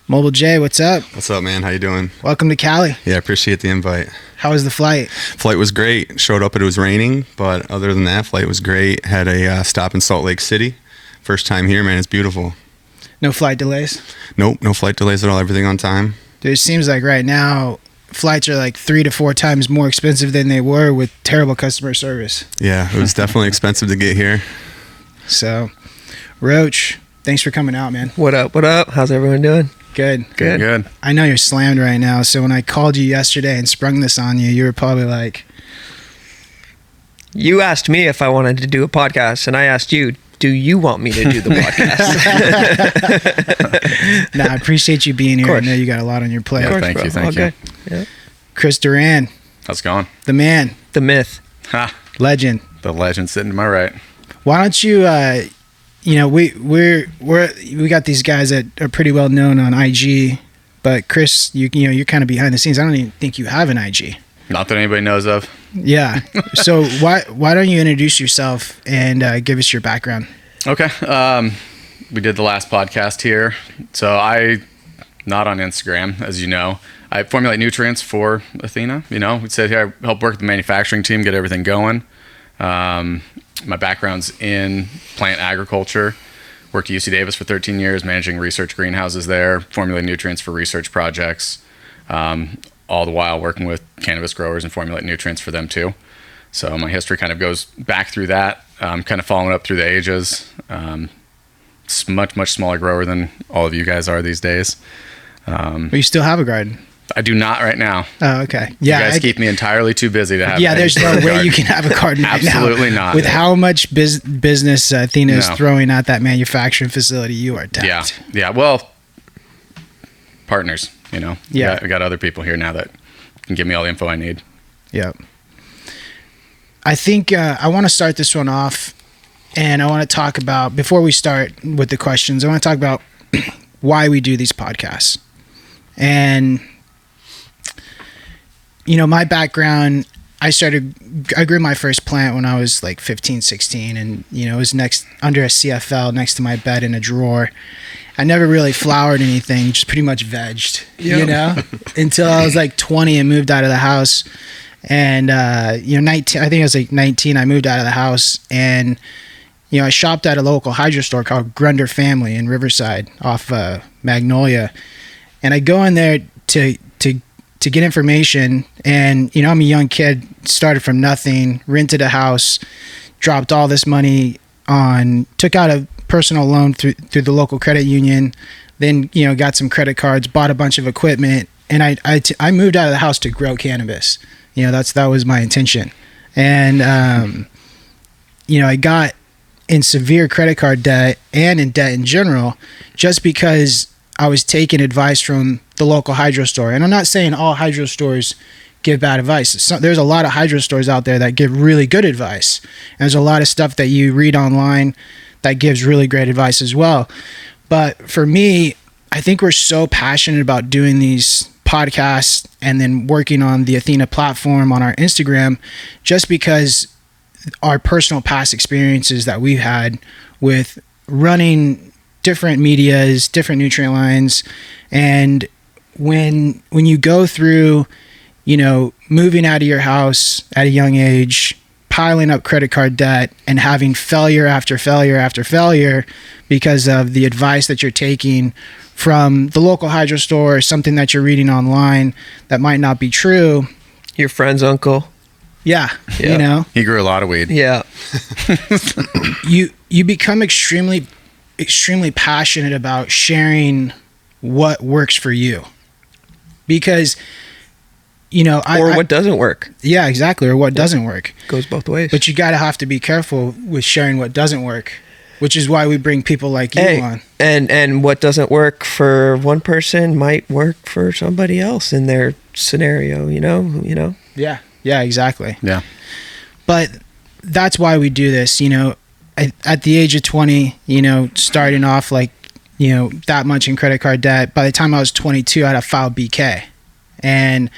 Mobile J, what's up? What's up, man? How you doing? Welcome to Cali. Yeah, I appreciate the invite. How was the flight? Flight was great. Showed up, it was raining, but other than that, flight was great. Had a stop in Salt Lake City. First time here, man. It's beautiful. No flight delays? Nope, no flight delays at all. Everything on time. Dude, it seems like right now, flights are like 3 to 4 times more expensive than they were with terrible customer service. Yeah, it was definitely expensive to get here. So, Roach, thanks for coming out, man. What up? What up? How's everyone doing? Good. Good. I know you're slammed right now, so when I called you yesterday and sprung this on you, you were probably like... You asked me if I wanted to do a podcast, and I asked you, do you want me to do the podcast? Nah, I appreciate you being here. I know you got a lot on your plate. Yeah, thank you. Thank you. Yeah. Chris Durand, How's it going? the man, The myth. Ha! legend. The legend sitting to my right. Why don't you, we got these guys that are pretty well known on IG, but Chris, you're kind of behind the scenes. I don't even think you have an IG. Not that anybody knows of. Yeah. So why don't you introduce yourself and give us your background? Okay. We did the last podcast here. So not on Instagram, as you know. I formulate nutrients for Athena. We said here I help work with the manufacturing team, get everything going. My background's in plant agriculture. Worked at UC Davis for 13 years, managing research greenhouses there, formulating nutrients for research projects, all the while working with cannabis growers and formulating nutrients for them too. So my history kind of goes back through that, kind of following up through the ages. It's much smaller grower than all of you guys are these days. But you still have a garden. I do not right now. Oh, okay. Yeah, you guys keep me entirely too busy to have. Yeah, there's no way you can have a garden right now. Absolutely not. With how much business Athena is throwing at that manufacturing facility, you are tapped. Yeah. Well, partners. Yeah. We got other people here now that can give me all the info I need. Yeah. I think I want to start this one off, and I want to talk about, before we start with the questions, I want to talk about why we do these podcasts. And my background, I grew my first plant when I was like 15, 16, and it was under a CFL next to my bed in a drawer. I never really flowered anything, just pretty much vegged, until I was like 20 and moved out of the house. And 19, I think I was like 19, I moved out of the house, and I shopped at a local hydro store called Grunder Family in Riverside off Magnolia. And I go in there to get information, and I'm a young kid, started from nothing, rented a house, dropped all this money took out a personal loan through the local credit union, then got some credit cards, bought a bunch of equipment, and I moved out of the house to grow cannabis. That was my intention. And I got in severe credit card debt and in debt in general, just because I was taking advice from the local hydro store. And I'm not saying all hydro stores give bad advice. There's a lot of hydro stores out there that give really good advice. And there's a lot of stuff that you read online that gives really great advice as well. But for me, I think we're so passionate about doing these podcasts and then working on the Athena platform on our Instagram, just because our personal past experiences that we've had with running different medias, different nutrient lines. And when you go through, moving out of your house at a young age, piling up credit card debt, and having failure after failure after failure because of the advice that you're taking from the local hydro store or something that you're reading online that might not be true. Your friend's uncle. Yeah. He grew a lot of weed. Yeah. You become extremely passionate about sharing what works for you, because what doesn't work. Yeah, exactly. Or what doesn't work. Goes both ways. But you have to be careful with sharing what doesn't work, which is why we bring people like you on. And what doesn't work for one person might work for somebody else in their scenario, Yeah, exactly. Yeah. But that's why we do this, at the age of 20, starting off that much in credit card debt. By the time I was 22, I had a filed BK. And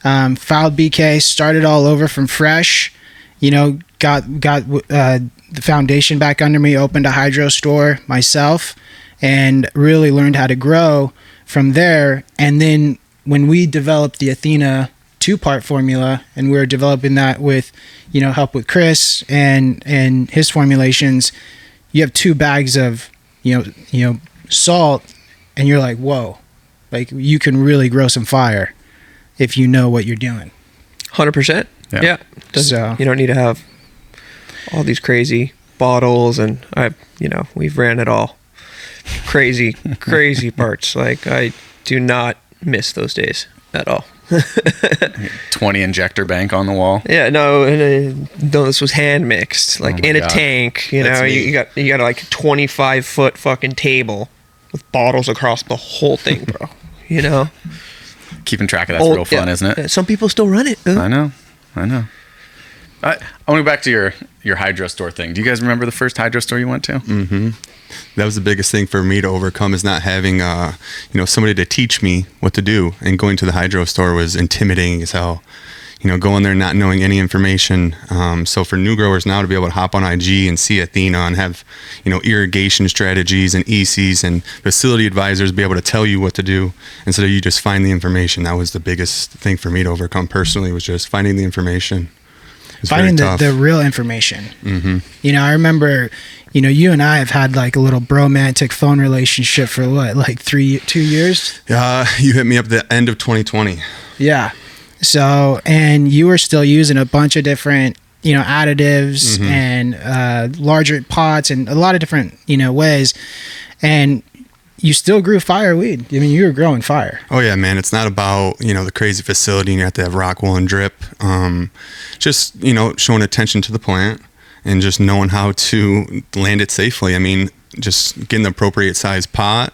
filed BK, started all over from fresh, got the foundation back under me, opened a hydro store myself, and really learned how to grow from there. And then when we developed the Athena 2-part formula, and we were developing that with, help with Chris and his formulations, you have 2 bags of, salt, and you're like, whoa, like you can really grow some fire if you know what you're doing. 100%. Yeah. So you don't need to have all these crazy bottles, and we've ran it all. Crazy parts. Like, I do not miss those days at all. 20 injector bank on the wall. Yeah, no, this was hand mixed, like in a tank. You got like a 25-foot fucking table with bottles across the whole thing, bro. Keeping track of that's real fun, isn't it? Some people still run it. I know. I want to go back to your hydro store thing. Do you guys remember the first hydro store you went to? Mm-hmm. That was the biggest thing for me to overcome, is not having somebody to teach me what to do. And going to the hydro store was intimidating as hell. Going there not knowing any information. So for new growers now to be able to hop on IG and see Athena and have irrigation strategies and ECs and facility advisors be able to tell you what to do instead of you just find the information. That was the biggest thing for me to overcome personally, was just finding the information. Finding the real information. Mm-hmm. I remember, you and I have had like a little bromantic phone relationship for what, like 2 years? You hit me up at the end of 2020. Yeah. So, and you were still using a bunch of different, additives and larger pots and a lot of different, ways. And you still grew fire weed. I mean, you were growing fire. Oh yeah, man. It's not about, the crazy facility and you have to have rock wool and drip. Just, showing attention to the plant and just knowing how to land it safely. I mean, just getting the appropriate size pot,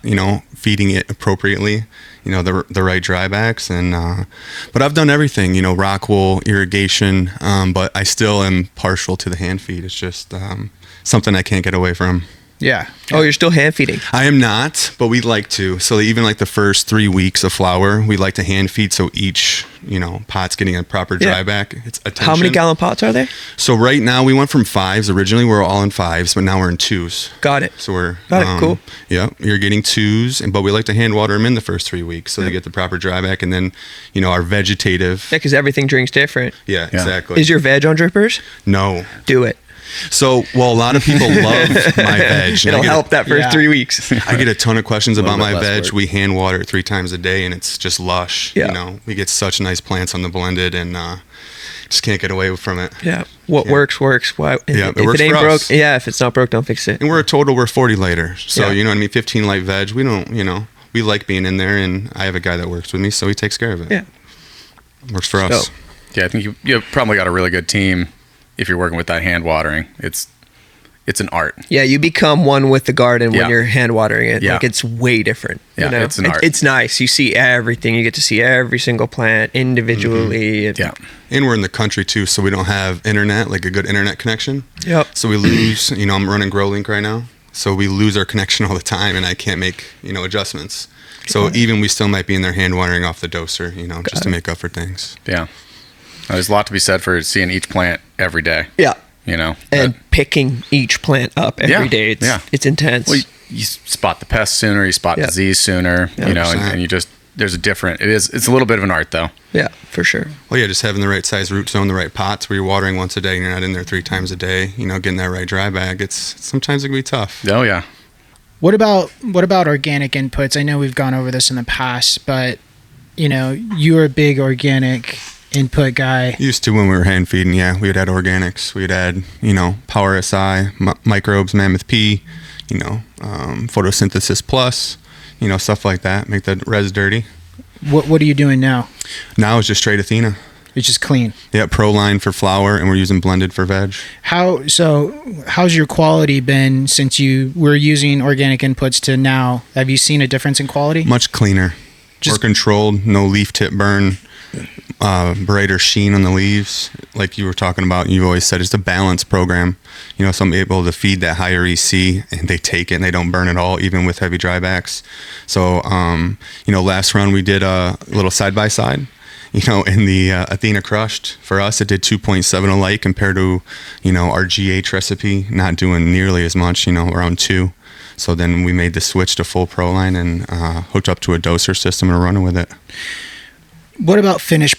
feeding it appropriately, the right drybacks. And, but I've done everything, rock wool, irrigation. But I still am partial to the hand feed. It's just, something I can't get away from. Yeah. Oh, you're still hand feeding? I am not, but we'd like to. So even like the first 3 weeks of flower, we like to hand feed, so each, pot's getting a proper dryback. It's attention. How many gallon pots are there? So right now we went from 5s. Originally we were all in 5s, but now we're in 2s. Got it. So we're cool. Yeah, you're getting 2s, but we like to hand water them in the first 3 weeks so they get the proper dryback, and then our vegetative. Yeah, because everything drinks different. Yeah, exactly. Is your veg on drippers? No. Do it. So, a lot of people love my veg. It'll help that first 3 weeks. I get a ton of questions about my veg. Work. We hand water it 3 times a day, and it's just lush. Yeah. We get such nice plants on the blended, and just can't get away from it. Yeah. What works. Why? Yeah, if works it ain't for broke, us. if it's not broke, don't fix it. And we're 40 lighter. So, Yeah. you know what I mean? 15 light veg. We don't, we like being in there, and I have a guy that works with me, so he takes care of it. Yeah. Works for us. Yeah, I think you've probably got a really good team if you're working with that hand watering. It's an art. Yeah, you become one with the garden when Yeah. you're hand watering it. Yeah. Like, it's way different. Yeah, it's an art. It's nice. You see everything. You get to see every single plant individually. Yeah. And we're in the country too, so we don't have internet, like a good internet connection. Yep. So we lose, I'm running GrowLink right now. So we lose our connection all the time, and I can't make, adjustments. So even we still might be in there hand watering off the doser, just to make up for things. Yeah. There's a lot to be said for seeing each plant every day. Yeah. And picking each plant up every day. It's intense. Well, you spot the pest sooner, you spot disease sooner, and you just, there's it's a little bit of an art though. Yeah, for sure. Well, yeah, just having the right size root zone, the right pots where you're watering once a day and you're not in there 3 times a day, getting that right dry bag. Sometimes it can be tough. Oh yeah. What about organic inputs? I know we've gone over this in the past, but you're a big organic input guy. Used to when we were hand feeding, yeah, we would add organics. We'd add, Power SI, microbes, Mammoth P, photosynthesis plus, stuff like that. Make the res dirty. What are you doing now? Now it's just straight Athena. It's just clean. Yeah, Proline for flower, and we're using blended for veg. How's your quality been since you were using organic inputs to now? Have you seen a difference in quality? Much cleaner. More controlled, no leaf tip burn. Brighter sheen on the leaves, like you were talking about. You always said it's a balanced program. So I'm able to feed that higher EC, and they take it and they don't burn at all, even with heavy drybacks. So, last run we did a little side by side. In the Athena crushed, for us it did 2.7 a light compared to, our GH recipe not doing nearly as much, around 2. So then we made the switch to full Proline and hooked up to a doser system and running with it. What about finished?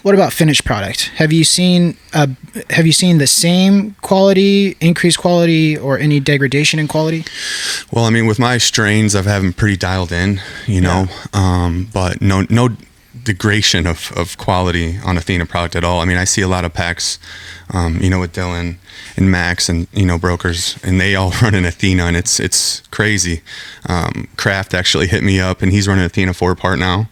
What about finished product? Have you seen the same quality, increased quality, or any degradation in quality? Well, I mean, with my strains, I've had them pretty dialed in, you know, but no degradation of quality on Athena product at all. I mean, I see a lot of packs, you know, with Dylan and Max and, you know, brokers, and they all run an Athena, and it's crazy. Kraft actually hit me up, and he's running Athena 4-part now,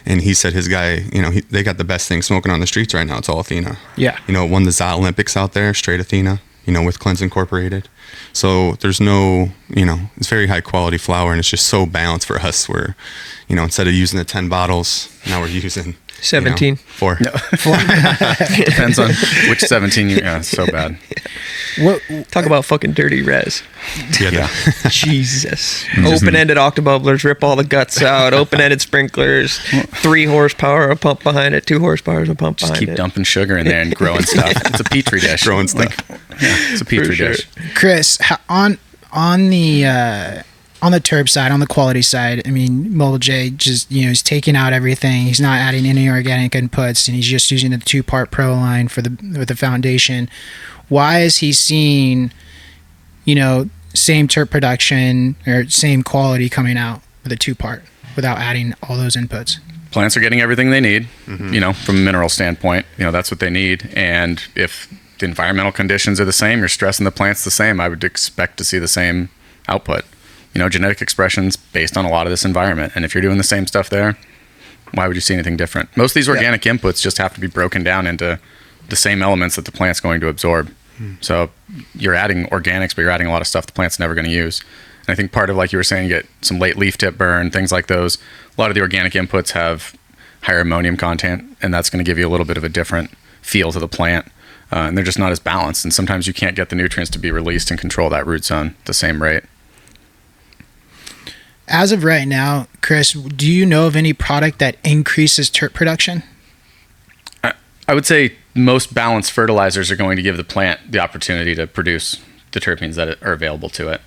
and he said his guy, you know, they got the best thing smoking on the streets right now. It's all Athena. Yeah. You know, it won the ZOT Olympics out there, straight Athena, you know, with Cleanse Incorporated. So there's no, you know, it's very high quality flower, and it's just so balanced for us where, you know, instead of using the 10 bottles, now we're using 17. You know, 4. No. Depends on which 17 you. Yeah, it's so bad. Talk about fucking dirty res. Yeah. Jesus. Open-ended octobubblers, rip all the guts out. Open-ended sprinklers, 3 horsepower, a pump behind it, 2 horsepower, a pump Just behind it. keep dumping sugar in there and growing stuff. It's a petri dish. Growing stuff. It's a petri sure. dish. Chris, on the terp side, on the quality side, I mean, Mobile J just, you know, he's taking out everything. He's not adding any organic inputs, and he's just using the 2-part Proline with the foundation. Why is he seeing, you know, same terp production or same quality coming out with a 2-part without adding all those inputs? Plants are getting everything they need, you know, from a mineral standpoint. You know, that's what they need. And if the environmental conditions are the same, you're stressing the plants the same, I would expect to see the same output. You know, genetic expression's based on a lot of this environment. And if you're doing the same stuff there, why would you see anything different? Most of these organic inputs just have to be broken down into the same elements that the plant's going to absorb. So you're adding organics, but you're adding a lot of stuff the plant's never going to use. And I think part of, like you were saying, you get some late leaf tip burn, things like those. A lot of the organic inputs have higher ammonium content, and that's going to give you a little bit of a different feel to the plant. And they're just not as balanced. And sometimes you can't get the nutrients to be released and control that root zone at the same rate. As of right now, Chris, do you know of any product that increases terp production? I would say most balanced fertilizers are going to give the plant the opportunity to produce the terpenes that are available to it.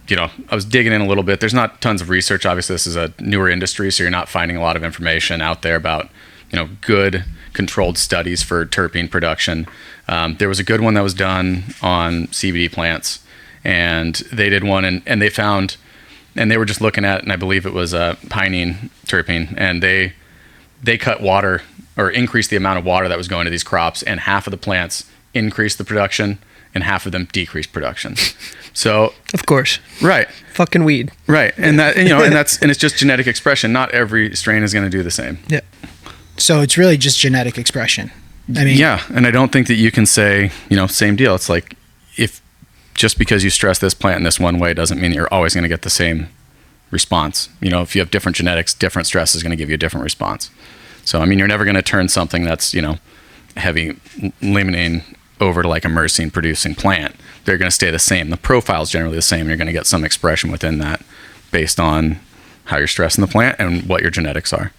You know, I was digging in a little bit. There's not tons of research. Obviously, this is a newer industry, so you're not finding a lot of information out there about, you know, good controlled studies for terpene production. There was a good one that was done on CBD plants, and they did one, and they found, and they were just looking at, and I believe it was a pinene terpene, and they cut water or increased the amount of water that was going to these crops, and half of the plants increased the production and half of them decreased production. So, Of course. right, Fucking weed. right, and that, you know, and it's just genetic expression. Not every strain is going to do the same. Yeah. So it's really just genetic expression. I mean, Yeah, and I don't think that you can say, you know, same deal. It's like, if just because you stress this plant in this one way doesn't mean you're always going to get the same response. You know, if you have different genetics, different stress is going to give you a different response. So, I mean, you're never going to turn something that's, you know, heavy limonene over to like a myrcene producing plant. They're going to stay the same. The profile's generally the same. You're going to get some expression within that based on how you're stressing the plant and what your genetics are.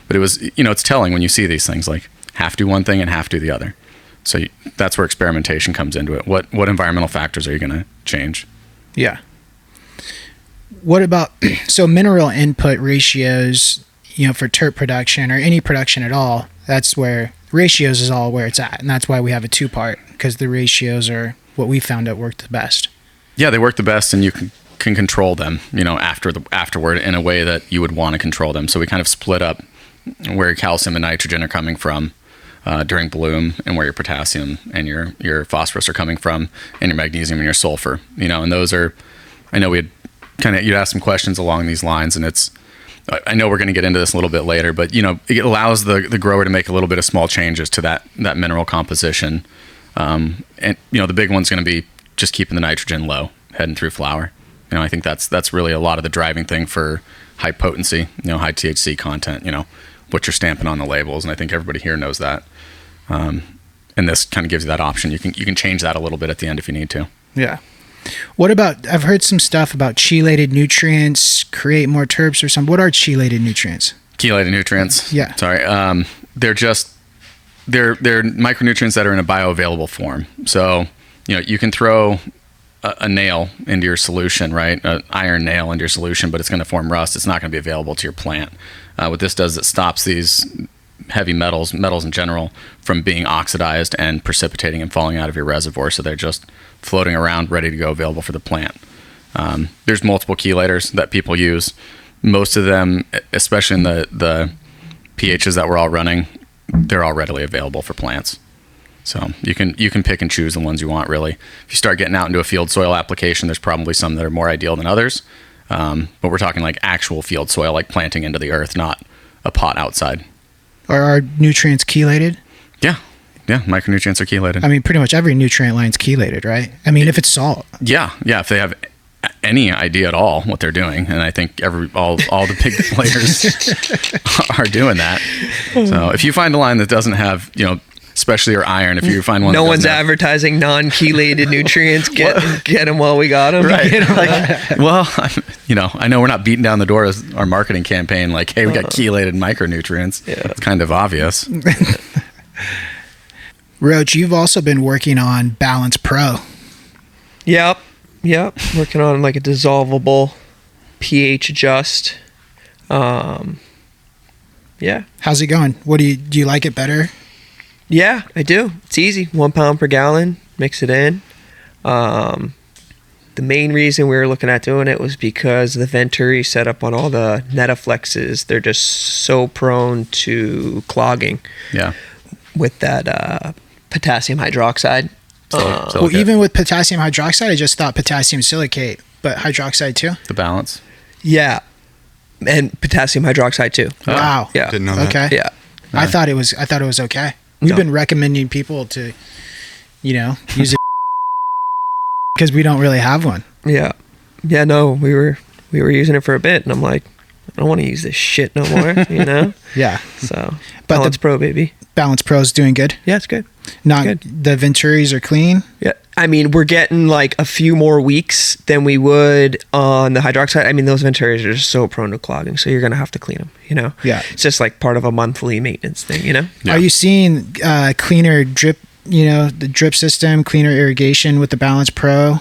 But it was, you know, it's telling when you see these things, like half do one thing and half do the other. So that's where experimentation comes into it. What environmental factors are you going to change? Yeah. What about, so mineral input ratios, you know, for terp production or any production at all, that's where ratios is all where it's at. And that's why we have a 2-part, because the ratios are what we found out worked the best. Yeah, they work the best, and you can control them, you know, afterward in a way that you would want to control them. So we kind of split up where your calcium and nitrogen are coming from during bloom, and where your potassium and your phosphorus are coming from, and your magnesium and your sulfur, you know, and those are, I know you'd ask some questions along these lines, and I know we're going to get into this a little bit later, but, you know, it allows the grower to make a little bit of small changes to that mineral composition. And, you know, the big one's going to be just keeping the nitrogen low heading through flower. You know, I think that's really a lot of the driving thing for high potency, you know, high THC content, you know, what you're stamping on the labels. And I think everybody here knows that. And this kind of gives you that option. You can change that a little bit at the end if you need to. Yeah. What about, I've heard some stuff about chelated nutrients, create more terps or something. What are chelated nutrients? Chelated nutrients. Yeah. Sorry. They're micronutrients that are in a bioavailable form. So, you know, you can throw a nail into your solution, right? An iron nail into your solution, but it's going to form rust. It's not going to be available to your plant. What this does, it stops these heavy metals in general, from being oxidized and precipitating and falling out of your reservoir. So they're just floating around, ready to go, available for the plant. There's multiple chelators that people use. Most of them, especially in the pHs that we're all running, they're all readily available for plants. So you can pick and choose the ones you want, really. If you start getting out into a field soil application, there's probably some that are more ideal than others. But we're talking like actual field soil, like planting into the earth, not a pot outside. Are our nutrients chelated? Yeah, micronutrients are chelated. I mean, pretty much every nutrient line's chelated, right? I mean, if it's salt. Yeah, if they have any idea at all what they're doing, and I think all the big players are doing that. So if you find a line that doesn't have, especially your iron, if you find one, no one's advertising non-chelated nutrients. Get them while we got them. Right. I know we're not beating down the door as our marketing campaign, like, hey, we got chelated micronutrients. Yeah. It's kind of obvious. Roach, you've also been working on Balance Pro. Yep. Working on like a dissolvable pH adjust. Yeah. How's it going? Do you like it better? Yeah, I do. It's easy. 1 pound per gallon. Mix it in. The main reason we were looking at doing it was because the Venturi setup on all the Netaflexes, they're just so prone to clogging. Yeah. With that potassium hydroxide. Even with potassium hydroxide, I just thought potassium silicate, but hydroxide too? The balance. Yeah. And potassium hydroxide too. Wow. Yeah. Didn't know that. Okay. Yeah. I thought it was okay. We've been recommending people to, use it because we don't really have one. Yeah. Yeah, no, we were using it for a bit, and I'm like, I don't want to use this shit no more, Yeah. So, But Balance Pro, baby. Balance Pro's doing good. Yeah, it's good. The Venturis are clean. Yeah. I mean, we're getting like a few more weeks than we would on the hydroxide. I mean, those Venturis are just so prone to clogging, so you're going to have to clean them, Yeah. It's just like part of a monthly maintenance thing, Yeah. Are you seeing cleaner drip, the drip system, cleaner irrigation with the Balance Pro?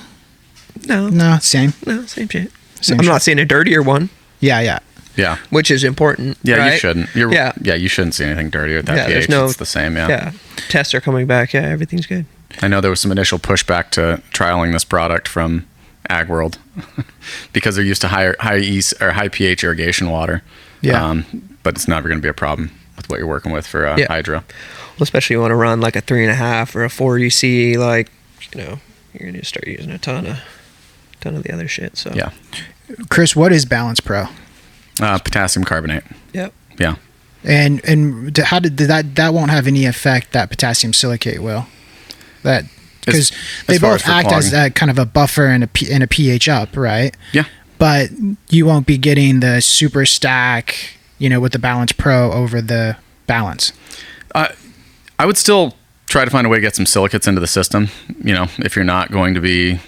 No, same. No, same shit. Same I'm shit. not seeing a dirtier one. Yeah. Which is important. Yeah, right? You shouldn't. You shouldn't see anything dirty with that there's pH. It's the same, Yeah. Tests are coming back. Yeah, everything's good. I know there was some initial pushback to trialing this product from Ag World because they're used to high pH irrigation water. Yeah. But it's never going to be a problem with what you're working with for hydro. Well, especially you want to run like a 3.5 or a 4 UC, like, you're going to start using a ton of the other shit. So Yeah. Chris, what is Balance Pro? Potassium carbonate. Yep. Yeah. And how did that won't have any effect that potassium silicate will? That because they both act as kind of a buffer and a pH up, right? Yeah. But you won't be getting the super stack, with the Balance Pro over the Balance. I would still try to find a way to get some silicates into the system, if you're not going to be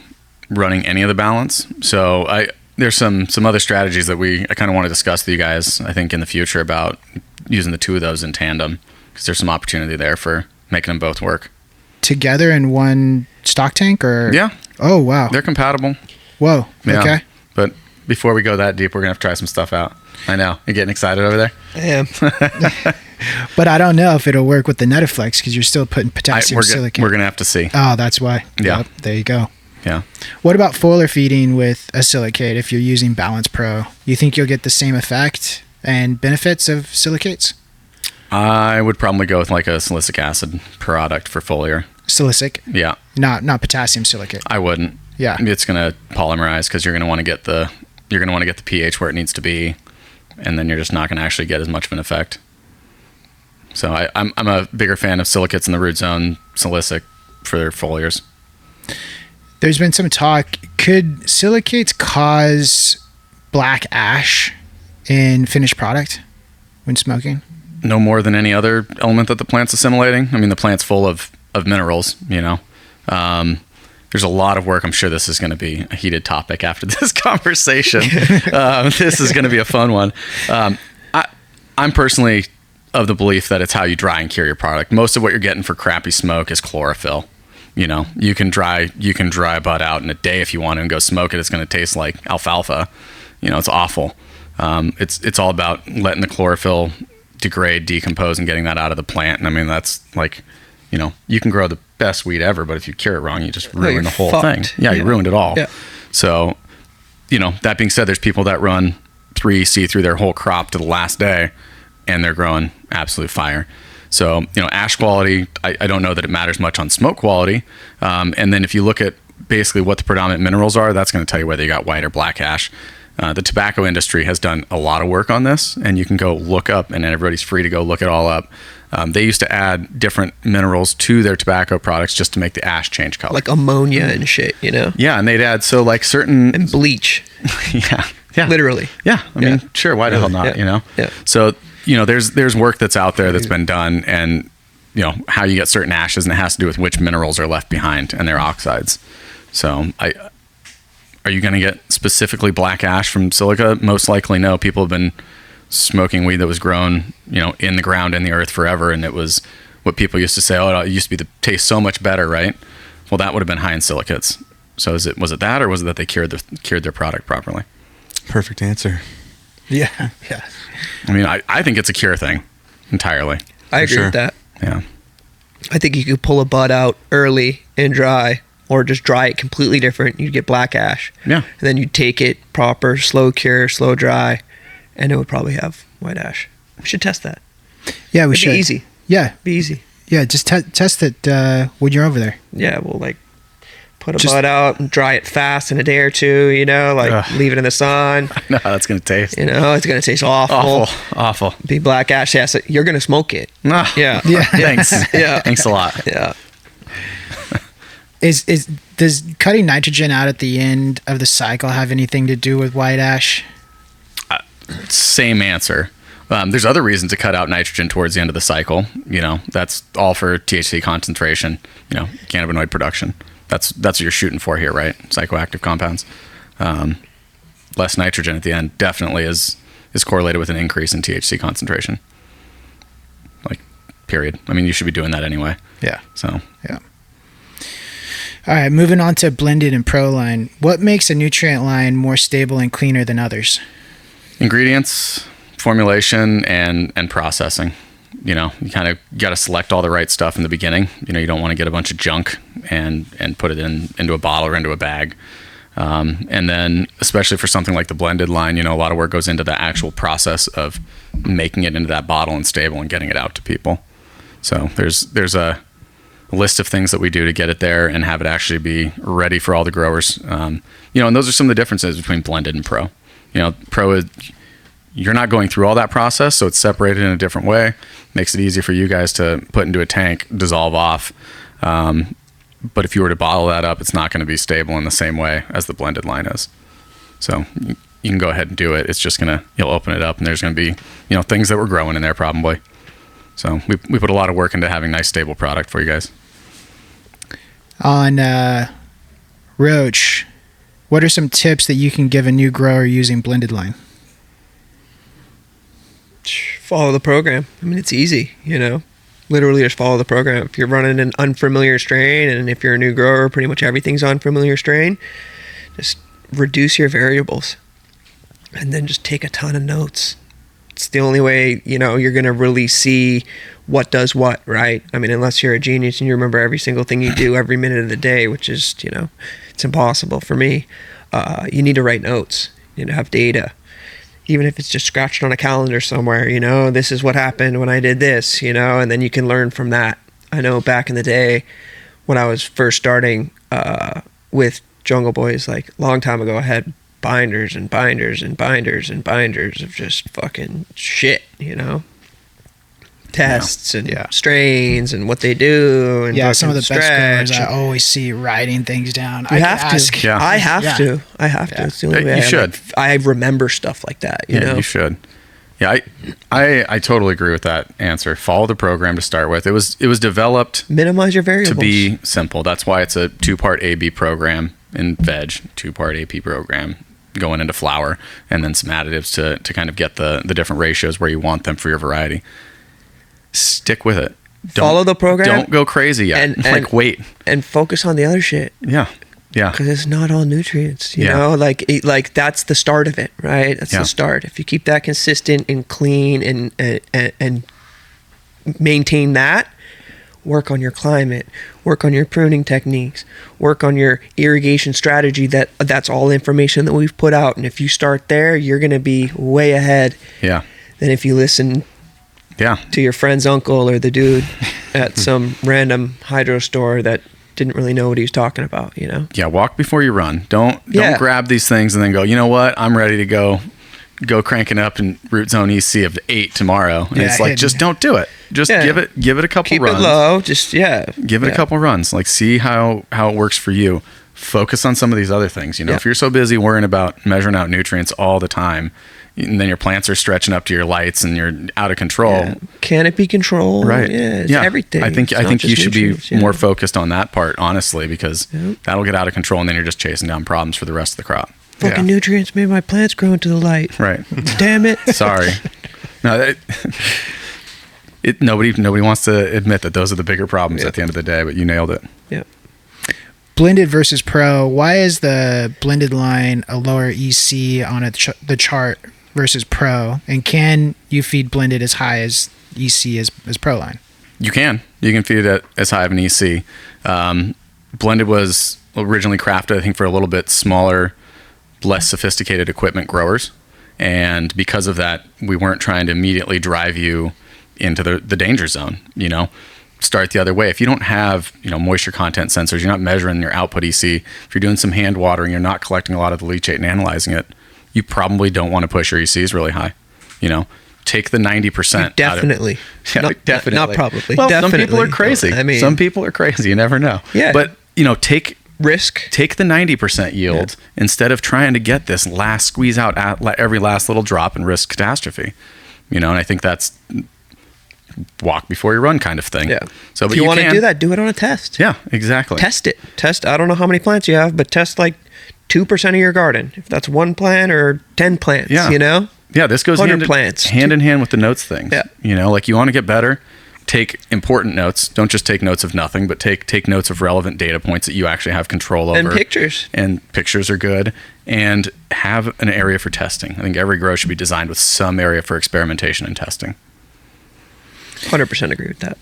running any of the Balance. So there's some other strategies that I kind of want to discuss with you guys, I think, in the future about using the two of those in tandem, because there's some opportunity there for making them both work. Together in one stock tank, or? Yeah. Oh, wow. They're compatible. Whoa. Yeah. Okay. But before we go that deep, we're going to have to try some stuff out. I know. You're getting excited over there? I am. But I don't know if it'll work with the Netaflex because you're still putting potassium silicate. We're going to have to see. Oh, that's why. Yeah. Yep, there you go. Yeah. What about foliar feeding with a silicate if you're using Balance Pro? You think you'll get the same effect and benefits of silicates? I would probably go with like a silicic acid product for foliar. Silicic? Yeah. Not potassium silicate. I wouldn't. Yeah. It's going to polymerize because you're going to want to get the pH where it needs to be, and then you're just not going to actually get as much of an effect. So I'm a bigger fan of silicates in the root zone, silicic for their foliars. There's been some talk. Could silicates cause black ash in finished product when smoking? No more than any other element that the plant's assimilating. I mean, the plant's full of minerals, There's a lot of work. I'm sure this is going to be a heated topic after this conversation. This is going to be a fun one. I'm personally of the belief that it's how you dry and cure your product. Most of what you're getting for crappy smoke is chlorophyll. You know, you can dry a bud out in a day if you want to and go smoke it. It's going to taste like alfalfa. You know, it's awful. It's all about letting the chlorophyll degrade, decompose, and getting that out of the plant. And I mean, that's like, you know, you can grow the best weed ever, but if you cure it wrong, you just ruin the whole thing. Yeah, you ruined it all. Yeah. So, you know, that being said, there's people that run 3C through their whole crop to the last day, and they're growing absolute fire. So, you know, ash quality, I don't know that it matters much on smoke quality. And then if you look at basically what the predominant minerals are, that's going to tell you whether you got white or black ash. The tobacco industry has done a lot of work on this, and you can go look up, and everybody's free to go look it all up. They used to add different minerals to their tobacco products just to make the ash change color. Like ammonia and shit, you know? Yeah, and they'd add, so like certain... And bleach. Yeah. Literally. Yeah. I mean, sure, why the hell not, you know? Yeah. So, you know, there's work that's out there that's been done, and, you know, how you get certain ashes, and it has to do with which minerals are left behind and their oxides. So, are you going to get specifically black ash from silica? Most likely no. People have been smoking weed that was grown, you know, in the ground, in the earth forever, and it was what people used to say, oh, it used to be the taste so much better, right? Well, that would have been high in silicates. So was it that, or was it that they cured their product properly? Perfect answer. Yeah. I mean, I think it's a cure thing entirely. I agree with that. Yeah. I think you could pull a bud out early and dry, or just dry it completely different. You'd get black ash. Yeah. And then you'd take it proper, slow cure, slow dry, and it would probably have white ash. We should test that. Yeah, we should. Be easy. Yeah. Be easy. Yeah, just test it when you're over there. Yeah, we'll like put a bud out and dry it fast in a day or two, you know, like leave it in the sun. I know how that's going to taste. You know, it's going to taste awful. Awful. Be black ash. Yeah, so you're going to smoke it. Yeah. Thanks. Yeah. Thanks a lot. Yeah. Does cutting nitrogen out at the end of the cycle have anything to do with white ash? Same answer. There's other reasons to cut out nitrogen towards the end of the cycle. You know, that's all for THC concentration, you know, cannabinoid production. That's what you're shooting for here, right? Psychoactive compounds. Less nitrogen at the end definitely is correlated with an increase in THC concentration. Like, period. I mean, you should be doing that anyway. Yeah. So. Yeah. All right, moving on to blended and Proline. What makes a nutrient line more stable and cleaner than others? Ingredients, formulation, and processing. You know, you kind of got to select all the right stuff in the beginning. You know, you don't want to get a bunch of junk and put it into a bottle or into a bag. And then, especially for something like the blended line, you know, a lot of work goes into the actual process of making it into that bottle and stable and getting it out to people. So there's a list of things that we do to get it there and have it actually be ready for all the growers. You know, and those are some of the differences between blended and pro. You know, pro is, you're not going through all that process, so it's separated in a different way. Makes it easy for you guys to put into a tank, dissolve off. But if you were to bottle that up, it's not going to be stable in the same way as the blended line is. So you can go ahead and do it. It's just you'll open it up and there's going to be, you know, things that we're growing in there probably. So we put a lot of work into having nice, stable product for you guys. On Roach, what are some tips that you can give a new grower using blended line? Follow the program. I mean, it's easy, you know. Literally just follow the program. If you're running an unfamiliar strain, and if you're a new grower, pretty much everything's unfamiliar strain, just reduce your variables and then just take a ton of notes. It's the only way, you know, you're going to really see what does what, right? I mean, unless you're a genius and you remember every single thing you do every minute of the day, which is, you know, it's impossible for me. You need to write notes. You need to have data. Even if it's just scratched on a calendar somewhere, you know, this is what happened when I did this, you know, and then you can learn from that. I know back in the day when I was first starting with Jungle Boys, like a long time ago, I had binders and binders and binders and binders of just fucking shit, you know, tests and strains and what they do. And some of the best growers I always see writing things down. I have to. I have to. It's the only way. You should. I remember stuff like that. You know, you should. Yeah, I totally agree with that answer. Follow the program to start with. It was developed. Minimize your variables to be simple. That's why it's a 2-part AB program in veg, 2-part AP program going into flower, and then some additives to kind of get the different ratios where you want them for your variety. Stick with it. follow the program. Don't go crazy yet. And like wait and focus on the other shit. Yeah. Because it's not all nutrients, you Yeah. know. Like that's the start of it, right? That's the start. If you keep that consistent and clean and maintain that, work on your climate, work on your pruning techniques, work on your irrigation strategy. That's all information that we've put out. And if you start there, you're going to be way ahead. Yeah. Than if you listen. Yeah. To your friend's uncle or the dude at some random hydro store that didn't really know what he was talking about, you know? Yeah, walk before you run. Don't grab these things and then go, you know what? I'm ready to go cranking up in root zone EC of 8 tomorrow. And it's like, just don't do it. Just give it a couple runs. Keep it low. Just, Give it a couple runs. Like, see how it works for you. Focus on some of these other things. You know, if you're so busy worrying about measuring out nutrients all the time, and then your plants are stretching up to your lights and you're out of control. Yeah. Canopy control. Right. Yeah. It's everything. I think you should be nutrients, more focused on that part, honestly, because that'll get out of control and then you're just chasing down problems for the rest of the crop. Fucking nutrients made my plants grow into the light. Right. Damn it. Sorry. No, nobody wants to admit that those are the bigger problems at the end of the day, but you nailed it. Yeah. Blended versus pro. Why is the blended line a lower EC on the chart versus pro? And can you feed blended as high as EC as Proline? You can feed it at as high of an EC. Blended was originally crafted, I think, for a little bit smaller, less sophisticated equipment growers. And because of that, we weren't trying to immediately drive you into the danger zone, you know. Start the other way. If you don't have, moisture content sensors, you're not measuring your output EC, if you're doing some hand watering, you're not collecting a lot of the leachate and analyzing it, you probably don't want to push your ECs really high. Take the 90%. Definitely. Definitely. Not probably. Well, definitely. some people are crazy. Some people are crazy. You never know. Yeah. But, take risk. Take the 90% yield instead of trying to get this last squeeze out at every last little drop and risk catastrophe. And I think that's walk before you run kind of thing. Yeah. So, if you want to do that, do it on a test. Yeah, exactly. Test it. I don't know how many plants you have, but test like 2% of your garden. If that's 1 plant or 10 plants, Yeah, this goes hand in hand with the notes things. Yeah. Like you want to get better, take important notes. Don't just take notes of nothing, but take notes of relevant data points that you actually have control over. And pictures. And pictures are good. And have an area for testing. I think every grow should be designed with some area for experimentation and testing. 100% agree with that.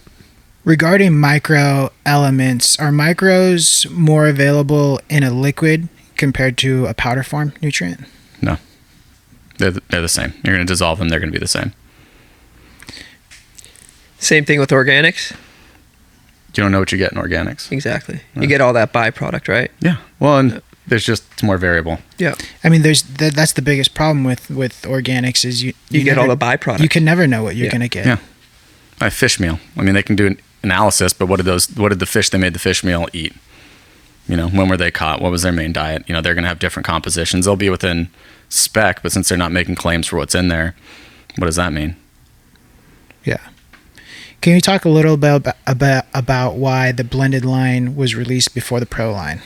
Regarding microelements, are micros more available in a liquid compared to a powder form nutrient? No. They're the same. You're going to dissolve them. They're going to be the same. Same thing with organics? You don't know what you get in organics. Exactly. You get all that byproduct, right? Yeah. Well, and it's more variable. Yeah. I mean, that's the biggest problem with organics is you get all the byproducts. You can never know what you're going to get. Yeah. Fish meal. I mean, they can do an analysis, but what did the fish they made the fish meal eat? When were they caught? What was their main diet? They're going to have different compositions. They'll be within spec, but since they're not making claims for what's in there, what does that mean? Yeah. Can you talk a little bit about why the blended line was released before the pro line?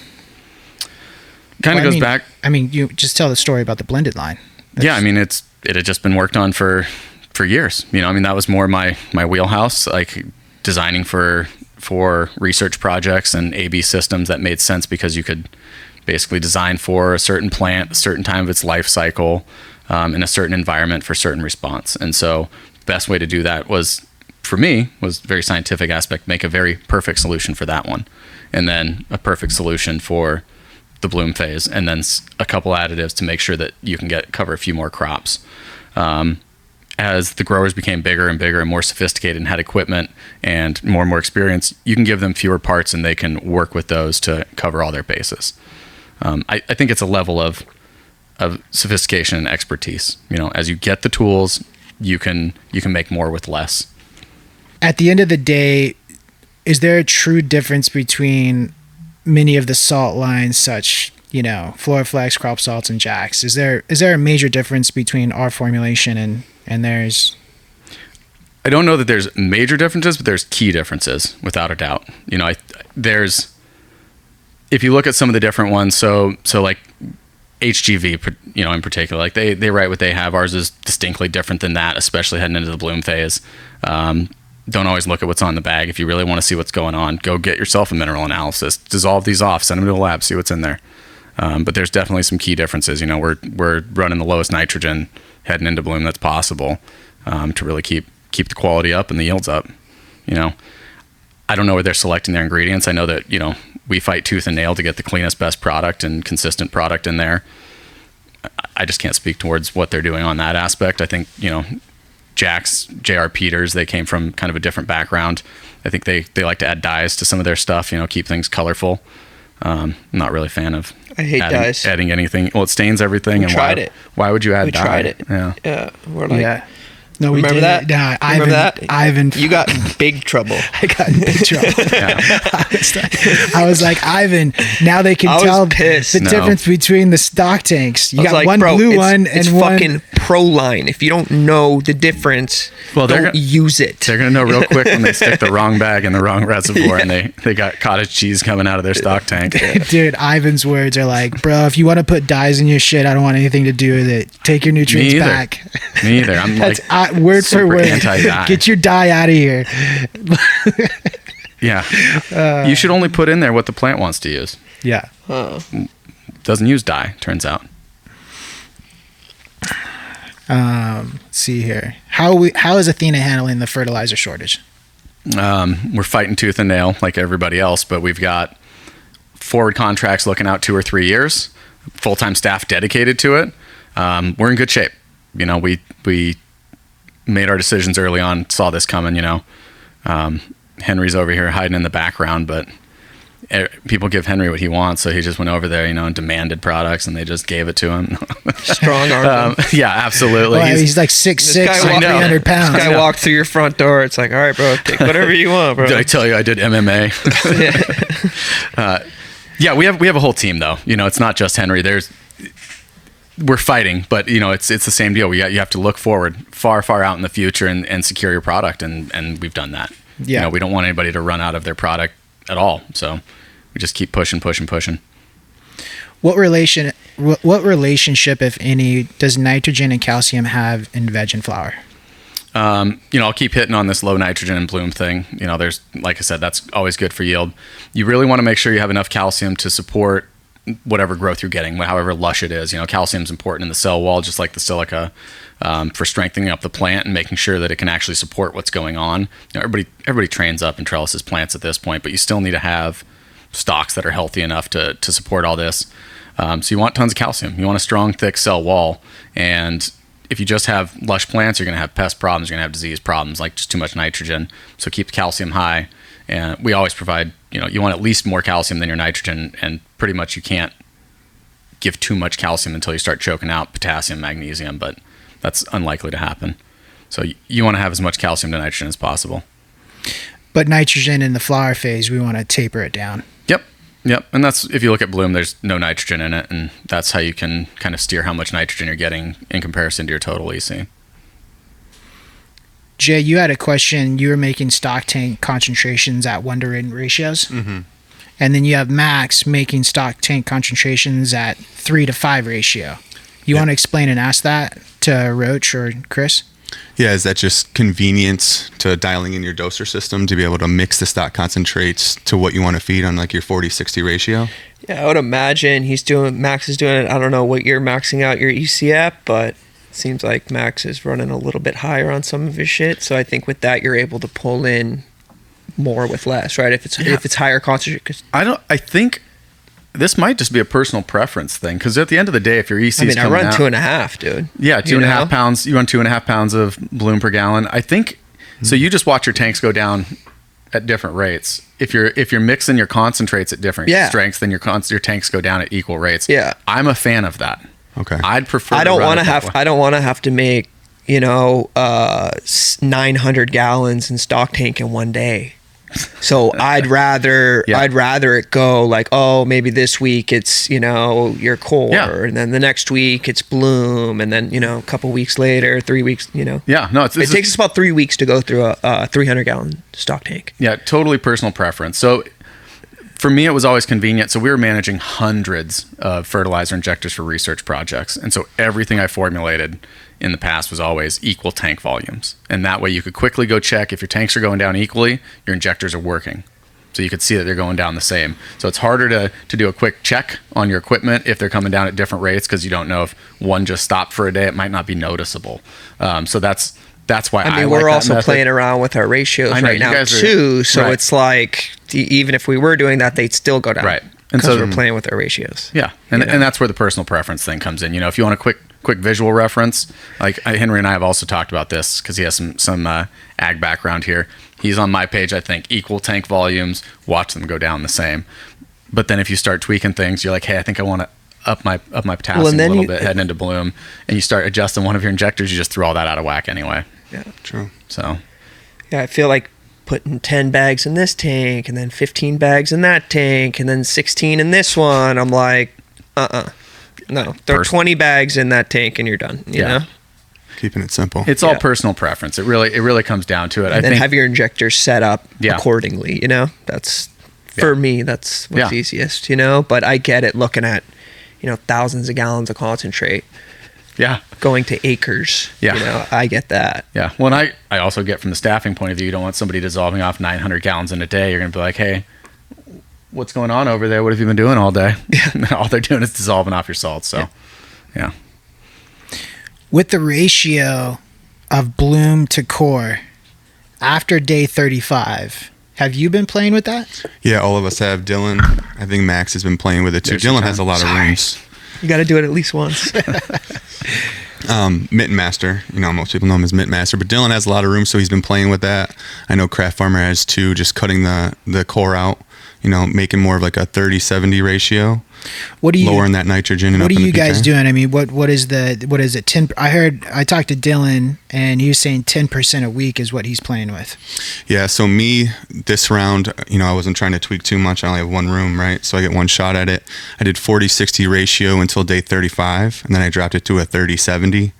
Kind of goes back. I mean, you just tell the story about the blended line. It had just been worked on for years. That was more my wheelhouse, like designing for research projects and A/B systems that made sense because you could basically design for a certain plant, a certain time of its life cycle, in a certain environment for certain response. And so the best way to do that was very scientific aspect, make a very perfect solution for that one. And then a perfect solution for the bloom phase. And then a couple additives to make sure that you can cover a few more crops. As the growers became bigger and bigger and more sophisticated and had equipment and more experience, you can give them fewer parts and they can work with those to cover all their bases. I think it's a level of sophistication and expertise. As you get the tools, you can make more with less. At the end of the day, is there a true difference between many of the salt lines, such Floraflex, crop salts, and Jacks? Is there a major difference between our formulation and theirs? I don't know that there's major differences, but there's key differences without a doubt. If you look at some of the different ones, so like HGV, in particular, like they write what they have. Ours is distinctly different than that, especially heading into the bloom phase. don't always look at what's on the bag. If you really want to see what's going on, go get yourself a mineral analysis, dissolve these off, send them to the lab, see what's in there. But there's definitely some key differences. We're running the lowest nitrogen heading into bloom that's possible, to really keep the quality up and the yields up. I don't know where they're selecting their ingredients. I know that, we fight tooth and nail to get the cleanest, best product and consistent product in there. I just can't speak towards what they're doing on that aspect. I think, Jack's, J.R. Peters, they came from kind of a different background. I think they like to add dyes to some of their stuff, keep things colorful. I'm not really a fan of I hate dyes. Adding anything. Well, it stains everything. We tried it. Why would you add dye? We tried it. Yeah. We're like, Yeah. No, we remember didn't. that? Nah, Remember that? Ivan. You got in big trouble. I got in big trouble. Yeah. I was like, Ivan, now they can I was tell pissed. the No. difference between the stock tanks. You I was got like, one bro, blue it's, one it's and one. fucking Proline. If you don't know the difference, Well, don't use it. They're going to know real quick when they stick the wrong bag in the wrong reservoir and they got cottage cheese coming out of their stock tank. Dude, Ivan's words are like, bro, if you want to put dyes in your shit, I don't want anything to do with it. Take your nutrients Me either. back. Me either. I'm like, That's word for super word. anti-dye. Get your dye out of here. yeah. You should only put in there what the plant wants to use. Yeah. Doesn't use dye, turns out. Let's see here. How is Athena handling the fertilizer shortage? We're fighting tooth and nail like everybody else, but we've got forward contracts looking out 2 or 3 years, full-time staff dedicated to it. We're in good shape. We made our decisions early on, saw this coming, Henry's over here hiding in the background, but people give Henry what he wants, so he just went over there, and demanded products, and they just gave it to him. Strong arm. Yeah, this He's like 6'6", guy walked- 300 pounds. This guy walked through your front door. It's like, all right, bro, take whatever you want, bro. Did I tell you I did MMA? Yeah, we have a whole team though. It's not just Henry. We're fighting, but it's the same deal. You have to look forward, far out in the future, and secure your product, and we've done that. Yeah. We don't want anybody to run out of their product at all. So we just keep pushing. What relationship, if any, does nitrogen and calcium have in veg and flower? I'll keep hitting on this low nitrogen and bloom thing. There's, like I said, that's always good for yield. You really want to make sure you have enough calcium to support whatever growth you're getting, however lush it is. Calcium's important in the cell wall, just like the silica, for strengthening up the plant and making sure that it can actually support what's going on. Everybody trains up and trellises plants at this point, but you still need to have stalks that are healthy enough to support all this. So you want tons of calcium. You want a strong, thick cell wall. And if you just have lush plants, you're going to have pest problems, you're going to have disease problems, like just too much nitrogen. So keep the calcium high. And we always provide, you want at least more calcium than your nitrogen, and pretty much you can't give too much calcium until you start choking out potassium, magnesium, but that's unlikely to happen. So you want to have as much calcium to nitrogen as possible. But nitrogen in the flower phase, we want to taper it down. Yep. And that's, if you look at bloom, there's no nitrogen in it, and that's how you can kind of steer how much nitrogen you're getting in comparison to your total EC. Jay, you had a question. You were making stock tank concentrations at 1-to-1 ratios. Mm-hmm. And then you have Max making stock tank concentrations at 3-to-5 ratio. You want to explain and ask that to Roach or Chris? Yeah, is that just convenience to dialing in your doser system to be able to mix the stock concentrates to what you want to feed on like your 40-60 ratio? Yeah, I would imagine Max is doing it. I don't know what you're maxing out your EC at, but it seems like Max is running a little bit higher on some of his shit. So I think with that, you're able to pull in more with less, right? If it's higher concentration. I think this might just be a personal preference thing, because at the end of the day, if your EC is coming I run out, 2.5, dude. Yeah, 2.5 pounds. You run 2.5 pounds of bloom per gallon. I think so. You just watch your tanks go down at different rates. If you're mixing your concentrates at different strengths, then your tanks go down at equal rates. Yeah, I'm a fan of that. Okay, I'd prefer. I don't want to have to make 900 gallons in stock tank in one day. So I'd rather it go like, maybe this week it's your core, and then the next week it's bloom, and then a couple weeks later, 3 weeks, it takes us about 3 weeks to go through a 300-gallon stock tank. Yeah, totally personal preference. So for me, it was always convenient. So we were managing hundreds of fertilizer injectors for research projects, and so everything I formulated in the past was always equal tank volumes. And that way you could quickly go check if your tanks are going down equally, your injectors are working. So you could see that they're going down the same. So it's harder to do a quick check on your equipment if they're coming down at different rates, because you don't know if one just stopped for a day. It might not be noticeable. So that's why I mean, we're also playing around with our ratios right now too. So it's like, even if we were doing that, they'd still go down. Right. And so we're playing with our ratios. Yeah. And that's where the personal preference thing comes in. If you want a quick visual reference, like Henry and I have also talked about this because he has some ag background here. He's on my page, I think, equal tank volumes, watch them go down the same. But then if you start tweaking things, you're like, hey, I think I want to up my potassium a little bit heading into bloom, and you start adjusting one of your injectors, you just threw all that out of whack anyway. Yeah. True. So yeah, I feel like putting 10 bags in this tank and then 15 bags in that tank and then 16 in this one. I'm like, no, throw 20 bags in that tank and you're done. You know? Keeping it simple. It's all personal preference. It really comes down to it. And then have your injectors set up accordingly. That's for me. That's what's easiest. But I get it. Looking at thousands of gallons of concentrate. Yeah. Going to acres. Yeah. I get that. Yeah. Well, and I also get from the staffing point of view, you don't want somebody dissolving off 900 gallons in a day. You're going to be like, hey, what's going on over there? What have you been doing all day? Yeah. All they're doing is dissolving off your salts. So, yeah. With the ratio of bloom to core after day 35, have you been playing with that? Yeah, all of us have. Dylan, I think Max has been playing with it too. Dylan has a lot of rooms. You got to do it at least once. Mitten Master, most people know him as Mitten Master, but Dylan has a lot of room, so he's been playing with that. I know Craft Farmer has too, just cutting the core out, making more of like a 30-70 ratio. Lowering that nitrogen and what up are in you the guys PK. doing? I mean, what is it? 10. I talked to Dylan and he was saying 10% a week is what he's playing with. Yeah. So me this round, I wasn't trying to tweak too much. I only have one room, right? So I get one shot at it. I did 40-60 ratio until day 35, and then I dropped it to a 30-70.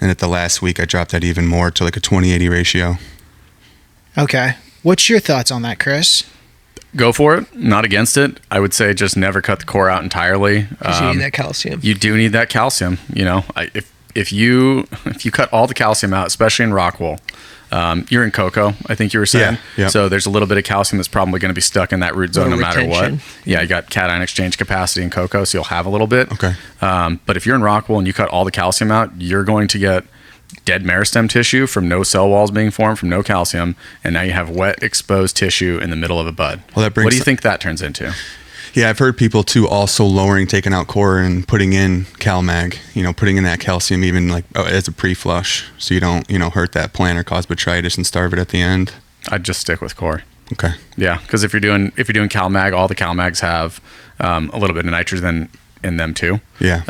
And at the last week, I dropped that even more to like a 20-80 ratio. Okay. What's your thoughts on that, Chris? Go for it. Not against it. I would say just never cut the core out entirely. Because you need that calcium. You do need that calcium. If you cut all the calcium out, especially in rock wool, you're in cocoa, I think you were saying. Yeah. So there's a little bit of calcium that's probably going to be stuck in that root zone no matter retention. what. Yeah, you got cation exchange capacity in cocoa, so you'll have a little bit. Okay. But if you're in rock wool and you cut all the calcium out, you're going to get dead meristem tissue from no cell walls being formed, from no calcium, and now you have wet exposed tissue in the middle of a bud. Well, what do you think that turns into? Yeah, I've heard people too also taking out core and putting in CalMag, putting in that calcium even like as a pre-flush, so you don't hurt that plant or cause botrytis and starve it at the end. I'd just stick with core. Okay. Yeah, because if you're doing CalMag, all the CalMags have a little bit of nitrogen in them too. Yeah.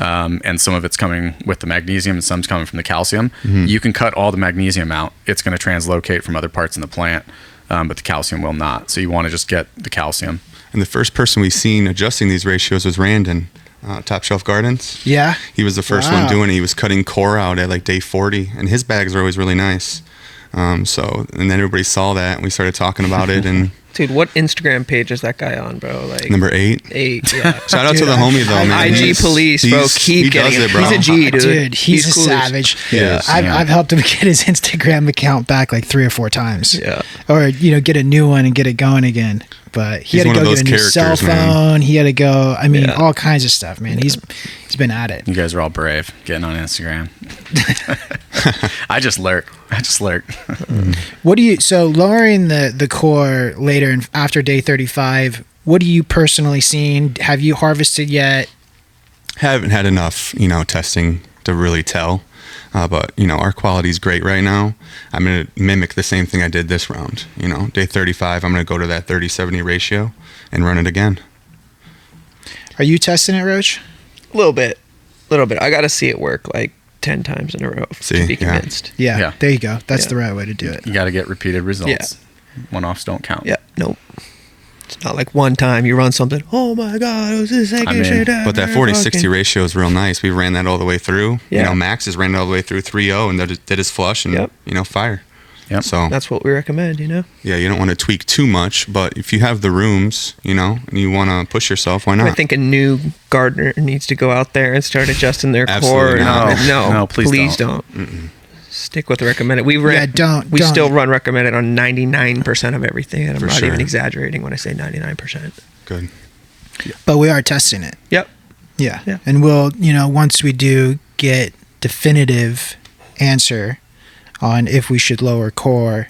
And some of it's coming with the magnesium and some's coming from the calcium. Mm-hmm. You can cut all the magnesium out. It's going to translocate from other parts in the plant, but the calcium will not. So you want to just get the calcium. And the first person we've seen adjusting these ratios was Randon, Top Shelf Gardens. Yeah. He was the first one doing it. He was cutting core out at like day 40, and his bags are always really nice. And then everybody saw that, and we started talking about it, and dude, what Instagram page is that guy on, bro? Like number 8. 8, yeah. Shout out to the homie though, man. IG police, bro. Keep getting it, bro. He's a G, dude. Dude, he's a cool savage. Yeah. I've helped him get his Instagram account back like 3 or 4 times. Yeah. Or get a new one and get it going again. But he had to go get a new cell phone. Man. He had to go. I mean, all kinds of stuff, man. He's been at it. You guys are all brave getting on Instagram. I just lurk. What do you? So lowering the core later and after day 35. What are you personally seeing? Have you harvested yet? Haven't had enough, testing to really tell. But our quality is great right now. I'm going to mimic the same thing I did this round. Day 35, I'm going to go to that 30-70 ratio and run it again. Are you testing it, Roach? A little bit. I got to see it work like 10 times in a row to be convinced. Yeah, there you go. That's the right way to do it. You got to get repeated results. One-offs don't count. Yeah, nope. It's not like one time you run something, oh my God, it was the second shit ever. But that 40-60 ratio is real nice. We ran that all the way through. Yeah. Max has ran it all the way through 3.0 and did his flush and, fire. Yep. So That's what we recommend, you know? yeah, you don't want to tweak too much, but if you have the rooms, you know, and you want to push yourself, why not? I think a new gardener needs to go out there and start adjusting their Absolutely core. not. No, please don't. Mm-mm. Stick with the recommended. We don't. still run recommended on 99% of everything, and I'm For not sure. even exaggerating when I say 99%. Good. But we are testing it. Yep. Yeah. Yeah. And we'll, once we do get definitive answer on if we should lower core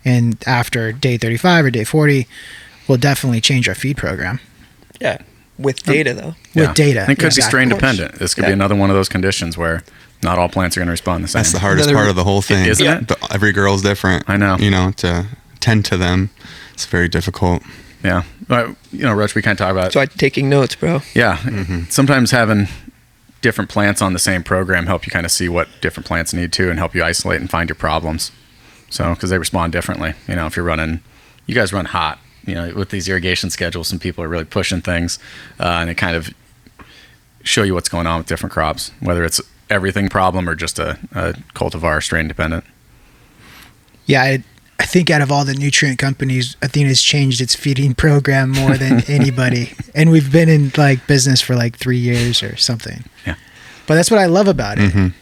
and after day 35 or day 40, we'll definitely change our feed program Yeah. With data, though. with data. And it could be Exactly. strain dependent. This could be Yeah. another one of those conditions where not all plants are going to respond the same. That's the hardest Another- part of the whole thing. Isn't it? Every girl's different. I know. You know, to tend to them, it's very difficult. Yeah. Roach, we kind of talk about So I'm taking notes, bro. Yeah. Sometimes having different plants on the same program help you kind of see what different plants need to and help you isolate and find your problems. So, because they respond differently. If you're running, you guys run hot, with these irrigation schedules, some people are really pushing things and they kind of show you what's going on with different crops, whether it's everything problem or just a cultivar strain dependent. Yeah, I think out of all the nutrient companies, Athena's changed its feeding program more than anybody. And we've been in business for 3 years or something. Yeah. But that's what I love about it.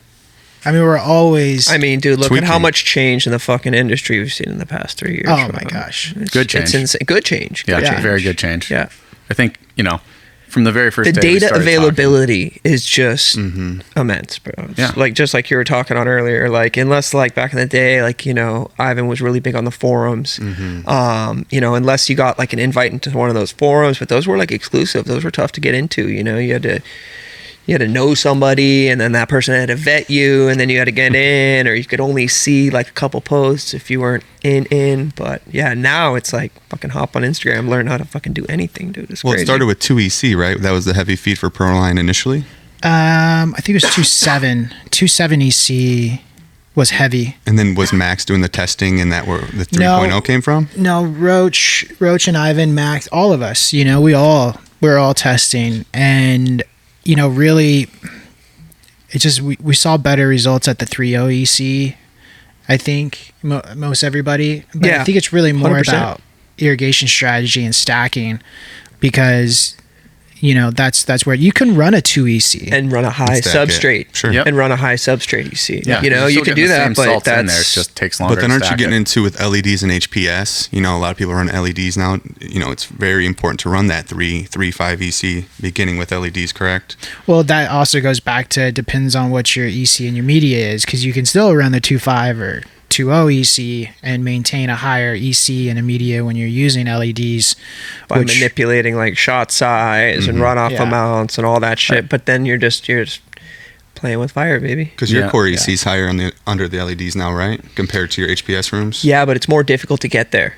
I mean, we're always... I mean, dude, look Tweaking. at how much change in the fucking industry we've seen in the past 3 years. Oh, bro. my gosh. Good change. It's insane. Good change. Yeah, Good change. very good change. Yeah. I think, from the very first The day we data started availability is just immense, bro. It's Yeah. just like you were talking on earlier, unless back in the day, Ivan was really big on the forums. Unless you got an invite into one of those forums, but those were exclusive. Those were tough to get into. You had to know somebody, and then that person had to vet you, and then you had to get in, or you could only see a couple posts if you weren't in. But yeah, now it's fucking hop on Instagram, learn how to fucking do anything, dude. It's Well, crazy. it started with 2EC, right? That was the heavy feed for Proline initially. I think it was 2.7. 2.7 EC was heavy. And then was Max doing the testing and that where the 3.0 came from? No, Roach and Ivan, Max, all of us, we're all testing. And, really, it just, we saw better results at the 3.0 EC, I think, most everybody. But Yeah, I think it's really more 100%. about irrigation strategy and stacking because, that's where you can run a 2 EC. and run a high Stack it. substrate. Sure. Yep. And run a high substrate, you see. Yeah, You you're still can getting do the that, same but salts in there. It that's... just takes longer. But then to aren't you stack getting it. into with LEDs and HPS? A lot of people run LEDs now. It's very important to run that 3.5 EC beginning with LEDs, correct? Well, that also goes back to depends on what your EC and your media is, because you can still run the 2.5 or 2.0 EC and maintain a higher EC and a media when you're using LEDs. by manipulating shot size and runoff Yeah. amounts and all that shit. But then you're just playing with fire, baby. Because your Yeah. core EC is higher under the LEDs now, right? Compared to your HPS rooms? Yeah, but it's more difficult to get there.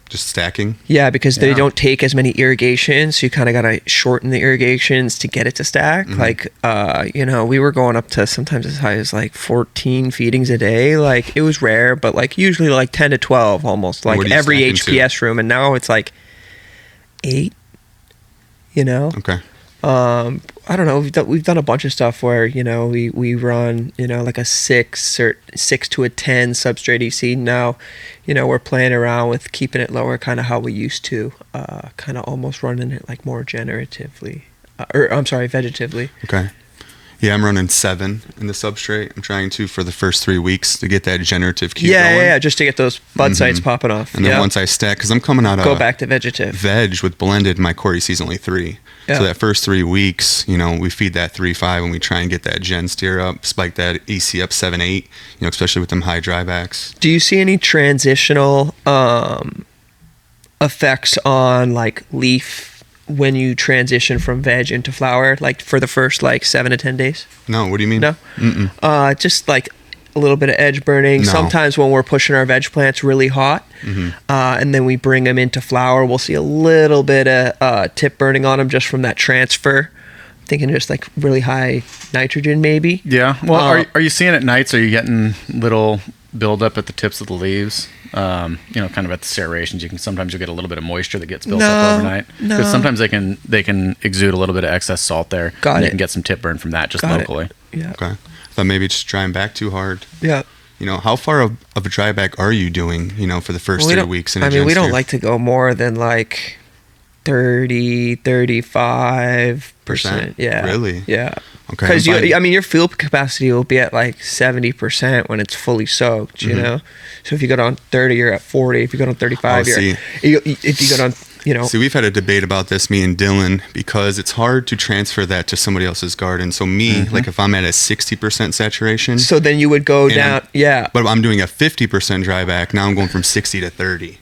Just stacking? Yeah, because they Yeah. don't take as many irrigations, so you kind of got to shorten the irrigations to get it to stack. We were going up to sometimes as high as 14 feedings a day. It was rare, but usually 10 to 12 almost, What are you every stacking to? HPS room. And now it's 8, Okay. I don't know. We've done a bunch of stuff where we run a 6 to a 10 substrate EC. Now we're playing around with keeping it lower, kind of how we used to, kind of almost running it more vegetatively. Okay. Yeah, I'm running 7 in the substrate. I'm trying to for the first 3 weeks to get that generative cue going. Yeah, just to get those bud sites popping off. And then once I stack, because I'm coming out go of back to vegetative. veg with blended, my core EC is only 3. Yeah. So that first 3 weeks, we feed that 3.5 and we try and get that gen steer up, spike that EC up 7-8, especially with them high drybacks. Do you see any transitional effects on leaf when you transition from veg into flower, for the first 7 to 10 days? No, what do you mean? No. Mm-mm. Just a little bit of edge burning. No. Sometimes when we're pushing our veg plants really hot, and then we bring them into flower, we'll see a little bit of tip burning on them just from that transfer. I'm thinking just really high nitrogen maybe. Yeah. Well, are you seeing it nights? Are you getting little buildup at the tips of the leaves? Kind of at the serrations, sometimes you'll get a little bit of moisture that gets built up overnight. No. Because sometimes they can exude a little bit of excess salt there. Got and it. You can get some tip burn from that just Got locally. it. Yeah. Okay. I thought maybe just drying back too hard. Yeah. how far of a dry back are you doing, for the first 3 weeks? We don't like to go more than like 35%. Yeah. Really? Yeah. Okay. Because your fuel capacity will be at like 70% when it's fully soaked, you know? So if you go down 30, you're at 40. If you go down 35, if you go down, See, we've had a debate about this, me and Dylan, because it's hard to transfer that to somebody else's garden. So like if I'm at a 60% saturation. So then you would go down, But I'm doing a 50% dry back. Now I'm going from 60 to 30.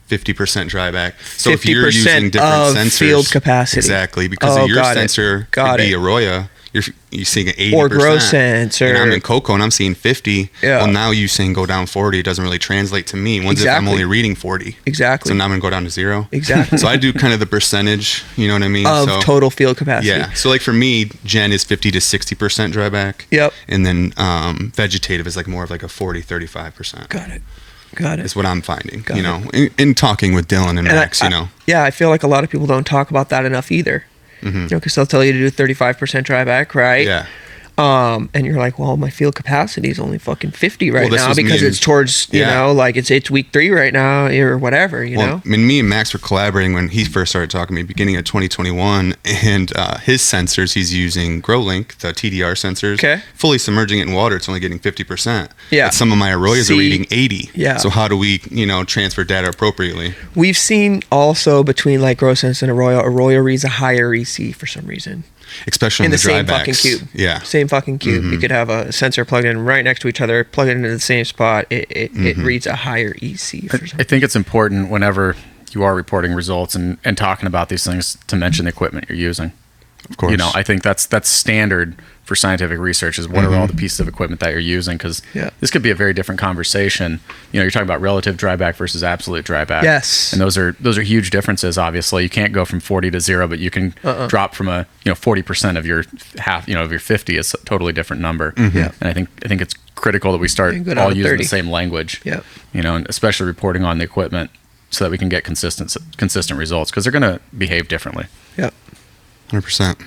50% dry back. So if you're using different sensors, field capacity. Exactly, because of your sensor could be Arroyo, you're seeing an 80%. Or grow sensor. And I'm in cocoa and I'm seeing 50. Yeah. Well, now you saying go down 40 doesn't really translate to me. If I'm only reading 40. Exactly. So now I'm going to go down to 0. Exactly. So I do kind of the percentage, you know what I mean? Of total field capacity. Yeah. So like for me, Gen is 50 to 60% dry back. Yep. And then vegetative is like more of like a 40, 35%. Got it. Is what I'm finding, in talking with Dylan and Max, Yeah, I feel like a lot of people don't talk about that enough either. Because they'll tell you to do 35% dry back, right? Yeah. And you're like, well, my field capacity is only fucking 50 right now because it's towards, it's week 3 right now or whatever, know? I mean, me and Max were collaborating when he first started talking to me, beginning of 2021, and his sensors, he's using GrowLink, the TDR sensors, fully submerging it in water, it's only getting 50%. Yeah. But some of my Arroyos are reading 80. Yeah. So how do we, transfer data appropriately? We've seen also between like GrowSense and Arroyo reads a higher EC for some reason. Especially in the dry same backs. fucking cube. Yeah. Same fucking cube. You could have a sensor plugged in right next to each other, plug it into the same spot. It reads a higher EC. I think it's important whenever you are reporting results and talking about these things to mention the equipment you're using. Of course. I think that's standard for scientific research is what are all the pieces of equipment that you're using, because this could be a very different conversation. You're talking about relative dryback versus absolute dryback. Yes. And those are huge differences. Obviously, you can't go from 40 to 0, but you can drop from a 40% of your half of your 50 is a totally different number. Yeah. And I think it's critical that we start all using the same language. Yeah. And especially reporting on the equipment so that we can get consistent results, because they're going to behave differently. Yeah. 100%.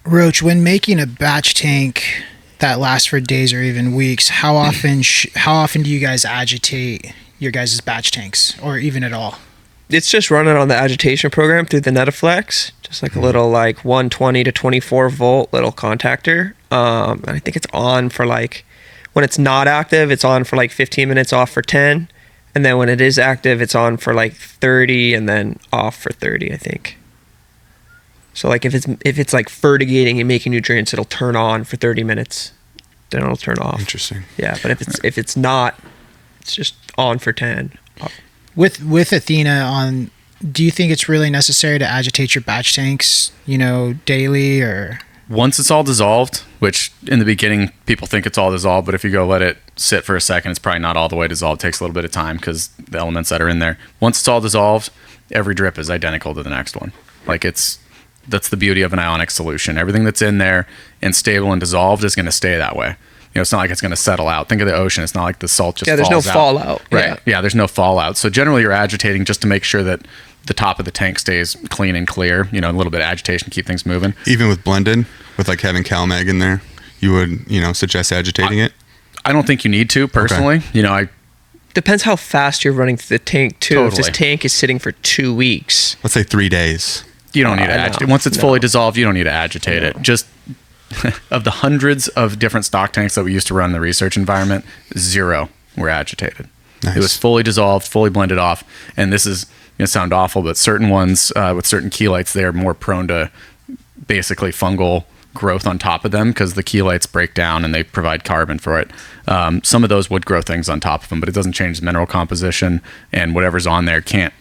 Roach, when making a batch tank that lasts for days or even weeks, how often do you guys agitate your guys' batch tanks, or even at all? It's just running on the agitation program through the Netaflex, just like a little 120 to 24 volt little contactor. And I think it's on for when it's not active, it's on for 15 minutes, off for 10. And then when it is active, it's on for 30 and then off for 30, I think. So if it's fertigating and making nutrients, it'll turn on for 30 minutes, then it'll turn off. Interesting. Yeah, but if it's not, it's just on for 10. With Athena do you think it's really necessary to agitate your batch tanks, daily, or? Once it's all dissolved, which in the beginning people think it's all dissolved, but if you go let it sit for a second, it's probably not all the way dissolved. It takes a little bit of time because the elements that are in there. Once it's all dissolved, every drip is identical to the next one. That's the beauty of an ionic solution. Everything that's in there and stable and dissolved is going to stay that way. It's not like it's going to settle out. Think of the ocean. It's not like the salt just falls out. Yeah, there's no fallout. Right. Yeah, there's no fallout. So generally you're agitating just to make sure that the top of the tank stays clean and clear, a little bit of agitation to keep things moving. Even with blended, with having CalMag in there, you would, suggest agitating it? I don't think you need to, personally. Okay. Depends how fast you're running through the tank, too. Totally. If this tank is sitting for 2 weeks. Let's say 3 days. You don't need to agitate. Once it's fully dissolved, you don't need to agitate it. Just of the hundreds of different stock tanks that we used to run in the research environment, 0 were agitated. Nice. It was fully dissolved, fully blended off. And this is going to sound awful, but certain ones with certain chelates, they're more prone to basically fungal growth on top of them because the chelates break down and they provide carbon for it. Some of those would grow things on top of them, but it doesn't change the mineral composition, and whatever's on there can't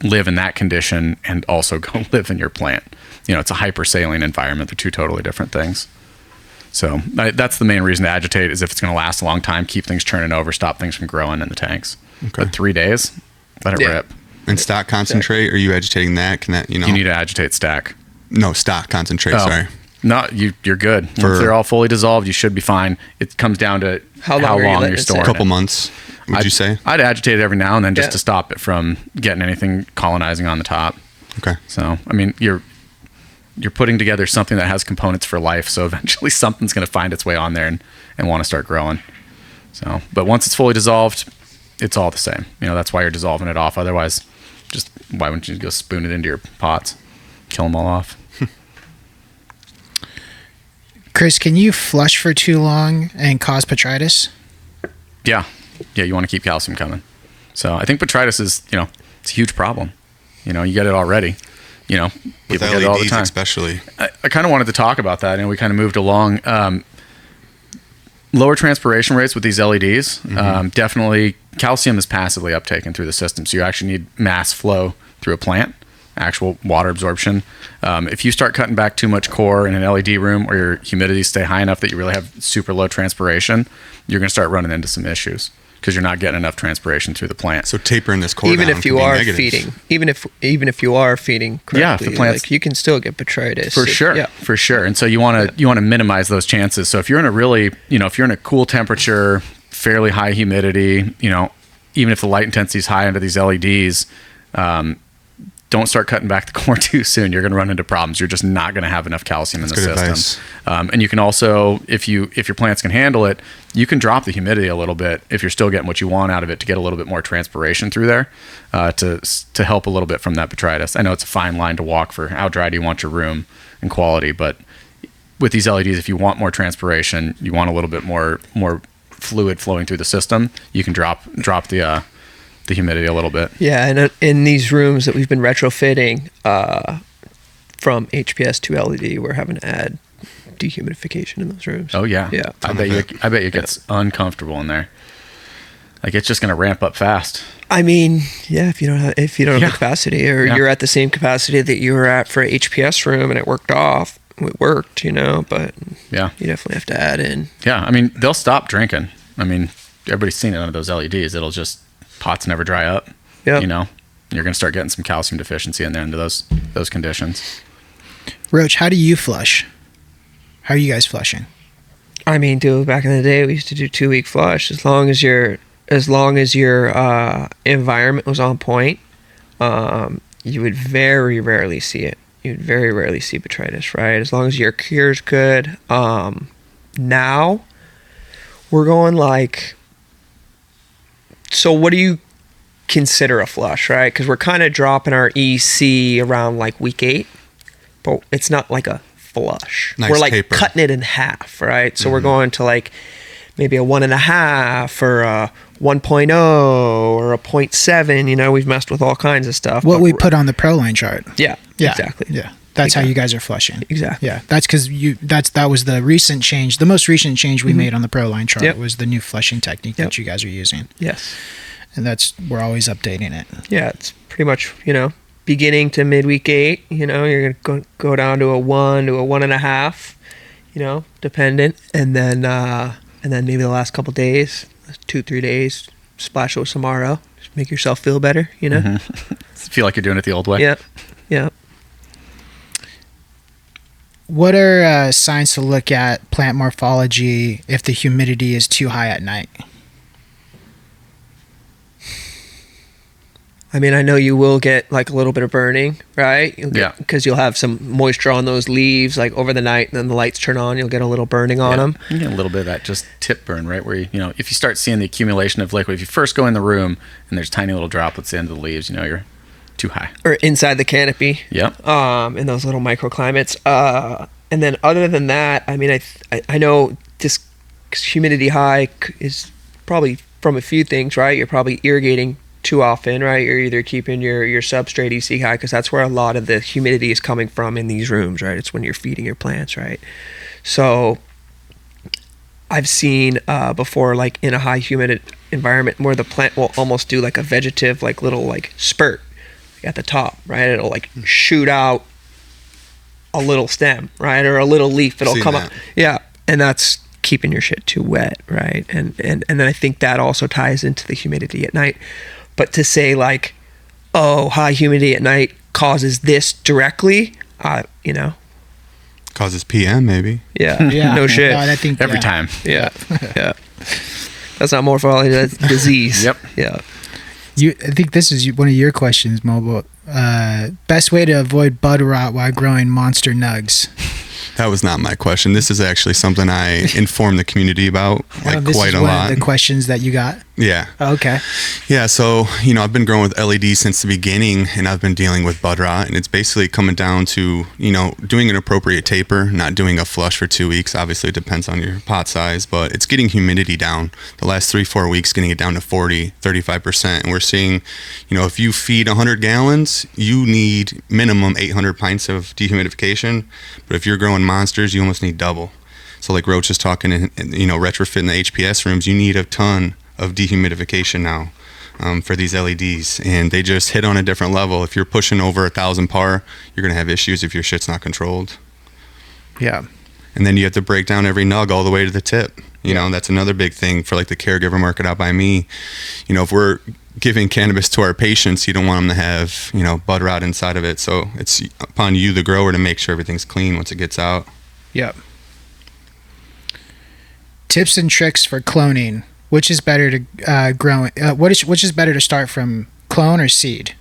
live in that condition and also go live in your plant. It's a hypersaline environment. They're two totally different things. So that's the main reason to agitate, is if it's going to last a long time, keep things churning over, stop things from growing in the tanks. Okay. But 3 days, let it rip. And stock concentrate, are you agitating that? Can that, You need to agitate stack. No, stock concentrate, sorry. No, you're good. Once they're all fully dissolved, you should be fine. It comes down to how long you're storing it. A couple months, would you say? I'd agitate it every now and then just to stop it from getting anything colonizing on the top. Okay. So, you're putting together something that has components for life. So eventually something's going to find its way on there and want to start growing. So, but once it's fully dissolved, it's all the same. That's why you're dissolving it off. Otherwise, just why wouldn't you go spoon it into your pots, kill them all off? Chris, can you flush for too long and cause botrytis? Yeah. You want to keep calcium coming. So I think botrytis is, it's a huge problem. You get it already. People with get LEDs it all the time. especially. I kind of wanted to talk about that, and we kind of moved along. Lower transpiration rates with these LEDs. Definitely, calcium is passively uptaken through the system, so you actually need mass flow through a plant, actual water absorption. If you start cutting back too much core in an LED room, or your humidity stay high enough that you really have super low transpiration, you're going to start running into some issues because you're not getting enough transpiration through the plant. So tapering this core even down if you can be are negative. feeding, even if you are feeding correctly, Yeah, if the plant's- like you can still get botrytis For sure. Yeah. For sure. And so you want to minimize those chances. So if you're in a really, if you're in a cool temperature, fairly high humidity, even if the light intensity is high under these LEDs, don't start cutting back the core too soon. You're going to run into problems. You're just not going to have enough calcium in the good system. And you can also, if your plants can handle it, you can drop the humidity a little bit if you're still getting what you want out of it to get a little bit more transpiration through there to help a little bit from that botrytis. I know it's a fine line to walk for how dry do you want your room and quality, but with these LEDs, if you want more transpiration, you want a little bit more fluid flowing through the system, you can drop the humidity a little bit. Yeah, and in these rooms that we've been retrofitting from HPS to LED, we're having to add dehumidification in those rooms. Oh yeah, yeah. I bet you it gets uncomfortable in there. Like it's just going to ramp up fast. I mean, yeah, if you don't have the capacity, or Yeah. you're at the same capacity that you were at for a HPS room and it worked, but Yeah, you definitely have to add in. yeah. I mean, they'll stop drinking. I mean, everybody's seen it under those LEDs. It'll just pots never dry up. Yeah, You're going to start getting some calcium deficiency in there under those conditions. Roach, how do you flush? How are you guys flushing? I mean, dude, back in the day, we used to do 2-week flush. As long as your environment was on point, you would very rarely see it. You'd very rarely see botrytis, right? As long as your cure's good. Now, we're going like... So what do you consider a flush, right? Because we're kind of dropping our EC around like week 8, but it's not like a flush. Nice we're like taper. cutting it in half, right? So we're going to like maybe a 1.5 or a 1.0 or a 0.7. We've messed with all kinds of stuff. What but we put on the Proline chart. Yeah, exactly. Yeah. That's how you guys are flushing. Exactly. Yeah. That's because that was the recent change. The most recent change we made on the Proline chart was the new flushing technique that you guys are using. Yes. And we're always updating it. Yeah, it's pretty much, beginning to midweek 8, you're going to go down to a 1 to a 1.5, dependent. And then maybe the last couple days, 2-3 days, splash it with some RO. Just make yourself feel better, Feel like you're doing it the old way. Yeah. Yeah. What are signs to look at plant morphology if the humidity is too high at night? I mean, I know you will get like a little bit of burning, right? Because you'll have some moisture on those leaves like over the night, and then the lights turn on, you'll get a little burning on them. You get a little bit of that just tip burn, right? Where if you start seeing the accumulation of liquid, if you first go in the room and there's tiny little droplets at the end of the leaves, you're too high. Or inside the canopy. Yep. In those little microclimates. And then other than that, I mean, I know this humidity high is probably from a few things, right? You're probably irrigating too often, right? You're either keeping your substrate EC high, because that's where a lot of the humidity is coming from in these rooms, right? It's when you're feeding your plants, right? So I've seen before, like in a high humid environment where the plant will almost do like a vegetative, like little like spurt at the top, right? It'll like shoot out a little stem, right? Or a little leaf. It'll come up. Yeah. And that's keeping your shit too wet, right? And then I think that also ties into the humidity at night. But to say like, oh, high humidity at night causes this directly, Causes PM maybe. Yeah. Yeah. No shit. I think Every time. Yeah. Yeah. That's not morphology, that's disease. Yep. Yeah. I think this is one of your questions, Mo, but Best way to avoid bud rot while growing monster nugs. That was not my question. This is actually something I informed the community about This quite is a one lot. of the questions that you got. Yeah. Oh, okay. Yeah, so, I've been growing with LEDs since the beginning, and I've been dealing with bud rot, and it's basically coming down to, doing an appropriate taper, not doing a flush for 2 weeks. Obviously, it depends on your pot size, but it's getting humidity down. The last 3-4 weeks, getting it down to 40-35%, and we're seeing, if you feed 100 gallons, you need minimum 800 pints of dehumidification, but if you're growing monsters, you almost need double. So like Roach is talking, retrofitting the HPS rooms, you need a ton of dehumidification now for these LEDs, and they just hit on a different level. If you're pushing over 1,000 par, you're gonna have issues if your shit's not controlled. Yeah. And then you have to break down every nug all the way to the tip. That's another big thing for like the caregiver market out by me. If we're giving cannabis to our patients, you don't want them to have bud rot inside of it. So it's upon you, the grower, to make sure everything's clean once it gets out. Yeah. Tips and tricks for cloning. Which is better to grow? Which is better to start from, clone or seed?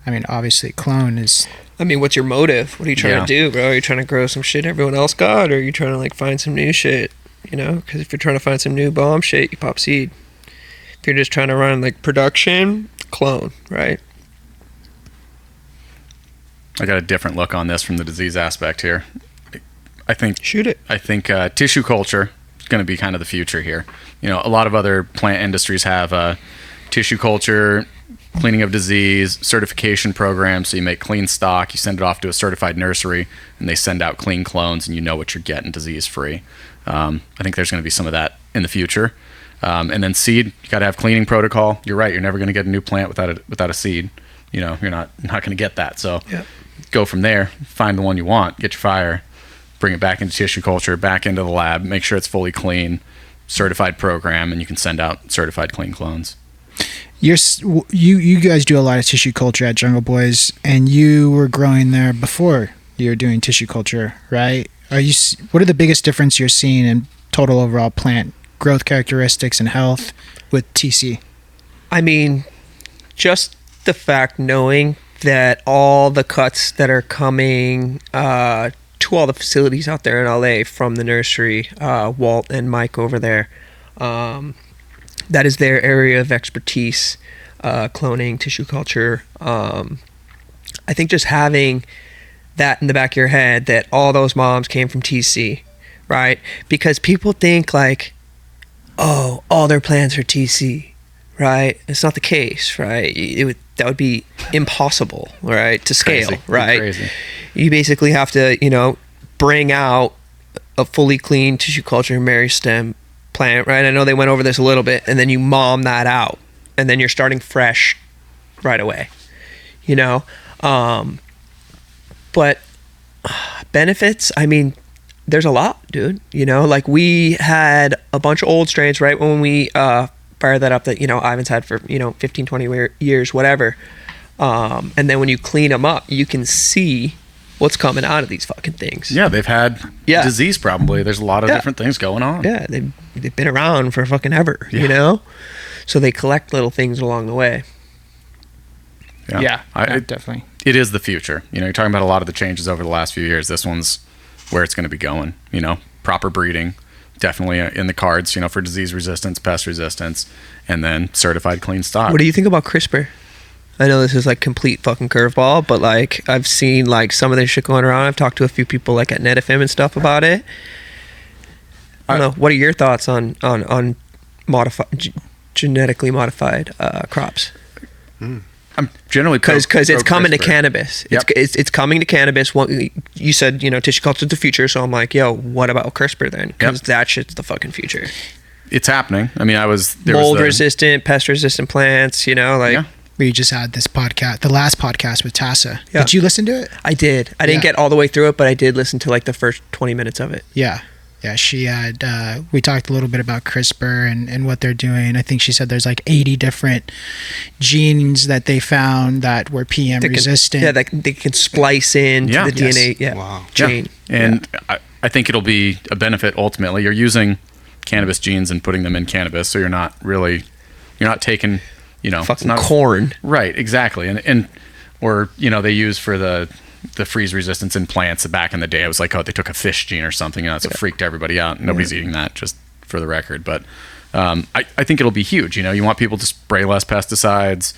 I mean, obviously, clone is. I mean, what's your motive? What are you trying to do, bro? Are you trying to grow some shit everyone else got, or are you trying to like find some new shit? Because if you're trying to find some new bomb shit, you pop seed. If you're just trying to run like production, clone, right? I got a different look on this from the disease aspect here. I think shoot it. I think tissue culture is going to be kind of the future here. A lot of other plant industries have tissue culture, cleaning of disease, certification programs. So you make clean stock, you send it off to a certified nursery, and they send out clean clones, and you know what you're getting disease free. I think there's going to be some of that in the future. And then seed, you got to have cleaning protocol. You're right. You're never going to get a new plant without a seed. You're not going to get that. So go from there, find the one you want, get your fire, bring it back into tissue culture, back into the lab, make sure it's fully clean, certified program, and you can send out certified clean clones. You guys do a lot of tissue culture at Jungle Boys, and you were growing there before you were doing tissue culture, right? What are the biggest difference you're seeing in total overall plant growth characteristics and health with TC? I mean, just the fact knowing that all the cuts that are coming to all the facilities out there in LA from the nursery, Walt and Mike over there, that is their area of expertise, cloning, tissue culture. I think just having that in the back of your head that all those moms came from TC, right? Because people think like, oh, all their plants are TC, right? It's not the case, right? That would be impossible, right, to scale, Crazy. right? Crazy. You basically have to, bring out a fully clean tissue culture meristem plant, right? I know they went over this a little bit, and then you mom that out, and then you're starting fresh right away, but benefits, I mean, there's a lot, dude. Like we had a bunch of old strains, right, when we fired that up that Ivan's had for 15, 20 years, whatever, and then when you clean them up, you can see what's coming out of these fucking things. Yeah, they've had disease probably. There's a lot of different things going on. Yeah, they've been around for fucking ever, so they collect little things along the way. Yeah, definitely. It is the future. You're talking about a lot of the changes over the last few years. This one's where it's going to be going. Proper breeding, definitely in the cards, for disease resistance, pest resistance, and then certified clean stock. What do you think about CRISPR? I know this is like complete fucking curveball, but like I've seen like some of this shit going around. I've talked to a few people like at Netafim and stuff about it. I don't know. What are your thoughts on genetically modified crops? I'm generally because it's coming to CRISPR. cannabis. Yep. It's coming to cannabis. Well, you said tissue culture is the future, so I'm like, yo, what about CRISPR then? Because that shit's the fucking future. It's happening. I mean, mold resistant, pest resistant plants. We just had this podcast, the last podcast with Tassa. Yeah. Did you listen to it? I did. I didn't get all the way through it, but I did listen to like the first 20 minutes of it. Yeah. Yeah, she had, we talked a little bit about CRISPR and what they're doing. I think she said there's like 80 different genes that they found that were PM resistant. They can splice in to the DNA chain. And I think it'll be a benefit ultimately. You're using cannabis genes and putting them in cannabis, so you're not taking it's fucking not corn. Right, exactly. And or they use for the freeze resistance in plants back in the day. It was like, oh, they took a fish gene or something. So it freaked everybody out. Nobody's eating that, just for the record. But I think it'll be huge. You want people to spray less pesticides,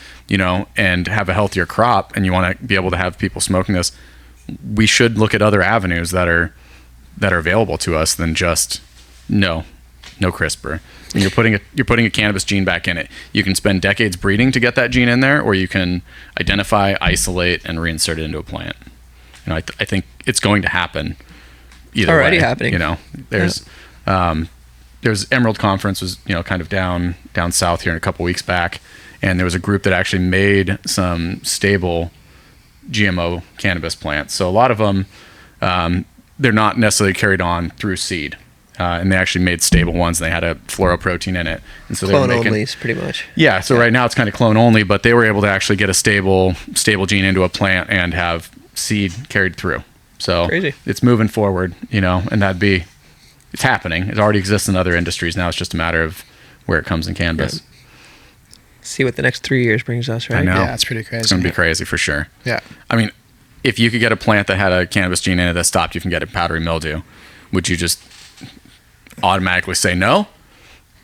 and have a healthier crop, and you want to be able to have people smoking this. We should look at other avenues that are available to us than just no CRISPR. And you're putting a cannabis gene back in it. You can spend decades breeding to get that gene in there, or you can identify, isolate, and reinsert it into a plant. I think it's going to happen. Either already way. happening. There's Emerald Conference was kind of down south here in a couple weeks back, and there was a group that actually made some stable GMO cannabis plants. So a lot of them, they're not necessarily carried on through seed. And they actually made stable ones, and they had a fluoroprotein in it. And so clone only, pretty much. Yeah. So right now it's kind of clone only, but they were able to actually get a stable gene into a plant and have seed carried through. So crazy. It's moving forward, and it's happening. It already exists in other industries. Now it's just a matter of where it comes in cannabis. Yeah. See what the next 3 years brings us, right? I know. Yeah, it's pretty crazy. It's going to be crazy for sure. Yeah. I mean, if you could get a plant that had a cannabis gene in it that stopped you from getting powdery mildew, would you just automatically say no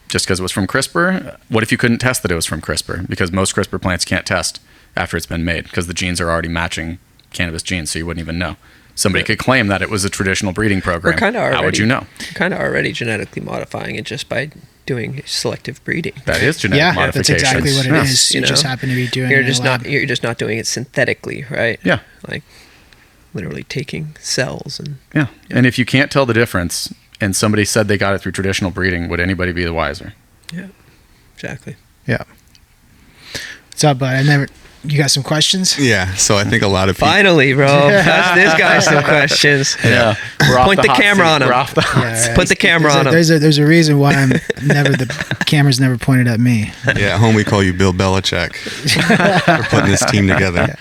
just because it was from CRISPR? What if you couldn't test that it was from CRISPR? Because most CRISPR plants can't test after it's been made because the genes are already matching cannabis genes, so you wouldn't even know. Somebody could claim that it was a traditional breeding program. How would you know? Kind of already genetically modifying it just by doing selective breeding. That is genetic modification. That's exactly what it is. You just happen to be doing You're just not doing it synthetically, right? Yeah. Like literally taking cells and yeah. And if you can't tell the difference, and somebody said they got it through traditional breeding, would anybody be the wiser? Yeah, exactly. Yeah. What's up, bud? You got some questions? Yeah. So I think a lot of people. Finally, bro. Ask this guy some questions. Yeah. Point the camera on him. Yeah, Put the camera on him. There's a reason why the camera's never pointed at me. Yeah, home we call you Bill Belichick for putting this team together.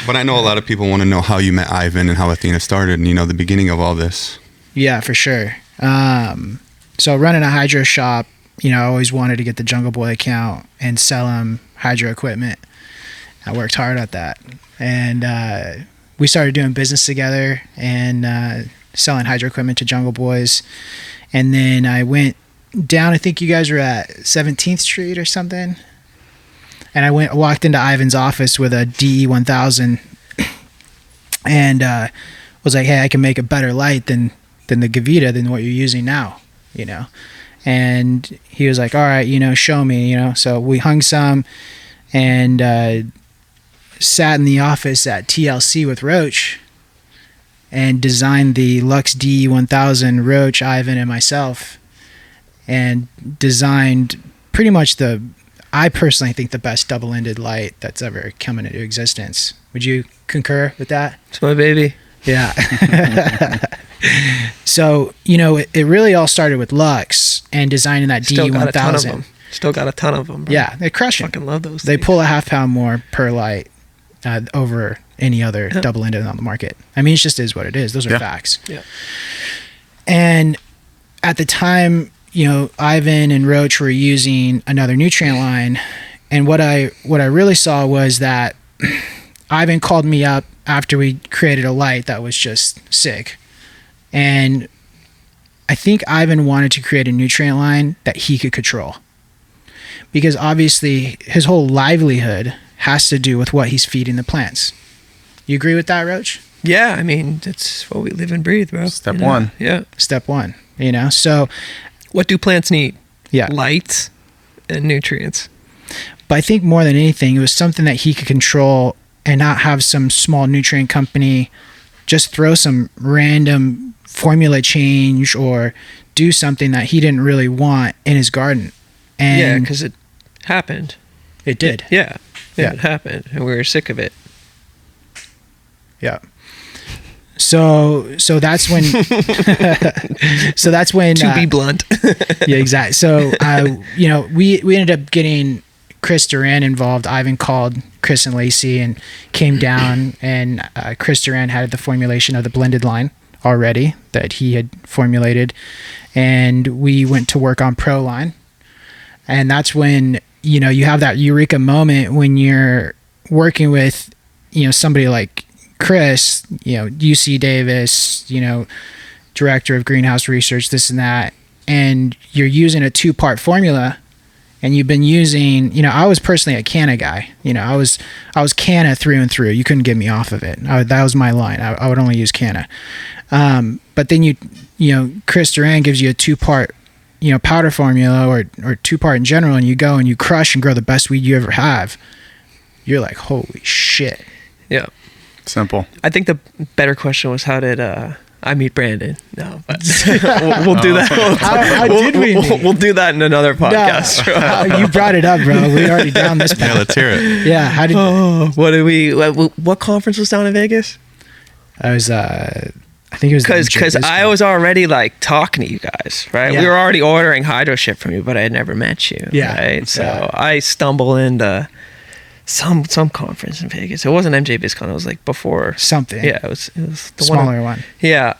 But I know a lot of people want to know how you met Ivan and how Athena started, and the beginning of all this. Yeah, for sure. So running a hydro shop, I always wanted to get the Jungle Boy account and sell him hydro equipment. I worked hard at that. And we started doing business together and selling hydro equipment to Jungle Boys. And then I went down, I think you guys were at 17th Street or something. And I walked into Ivan's office with a DE-1000 and was like, hey, I can make a better light than the Gavita than what you're using now, And he was like, all right, show me, So we hung some and sat in the office at TLC with Roach and designed the Lux DE-1000, Roach, Ivan, and myself, and designed pretty much I personally think the best double-ended light that's ever come into existence. Would you concur with that? It's my baby. Yeah. So, it really all started with Lux and designing that DE-1000. Still got a ton of them, bro. Yeah, they crush it. Fucking love those They things. pull a half pound more per light over any other double-ended on the market. I mean, it just is what it is. Those are facts. Yeah. And at the time, Ivan and Roach were using another nutrient line, and what I really saw was that Ivan called me up after we created a light that was just sick. And I think Ivan wanted to create a nutrient line that he could control. Because obviously his whole livelihood has to do with what he's feeding the plants. You agree with that, Roach? Yeah, I mean, that's what we live and breathe, bro. Step one. Yeah. Step one, So what do plants need? Yeah. Light and nutrients. But I think more than anything, it was something that he could control and not have some small nutrient company just throw some random formula change or do something that he didn't really want in his garden. And yeah, because it happened. It did. Yeah. It happened, and we were sick of it. Yeah. So that's when. So that's when. To be blunt. Yeah, exactly. So we ended up getting Chris Durand involved. Ivan called Chris and Lacey and came down, and Chris Durand had the formulation of the blended line already that he had formulated, and we went to work on Proline. And that's when you have that eureka moment when you're working with, somebody like Chris, UC Davis, director of greenhouse research, this and that, and you're using a 2-part formula, and you've been using, I was personally a Canna guy. I was Canna through and through. You couldn't get me off of it. That was my line. I would only use Canna. But then Chris Durand gives you a 2-part, powder formula or 2-part in general, and you go and you crush and grow the best weed you ever have. You're like, holy shit. Yeah. Simple. I think the better question was, how did I meet Brandon? No, but we'll do that. How did we meet? We'll do that in another podcast. No, you brought it up, bro. We already down this path. Yeah, let's hear it. Yeah. How did? What conference was down in Vegas? I was. I think it was because I was already like talking to you guys, right? Yeah. We were already ordering hydro shit from you, but I had never met you. Yeah. Right. So Yeah. I stumble into some conference in Vegas. It wasn't MJ BizCon. It was like before something. Yeah. It was the smaller one. Yeah.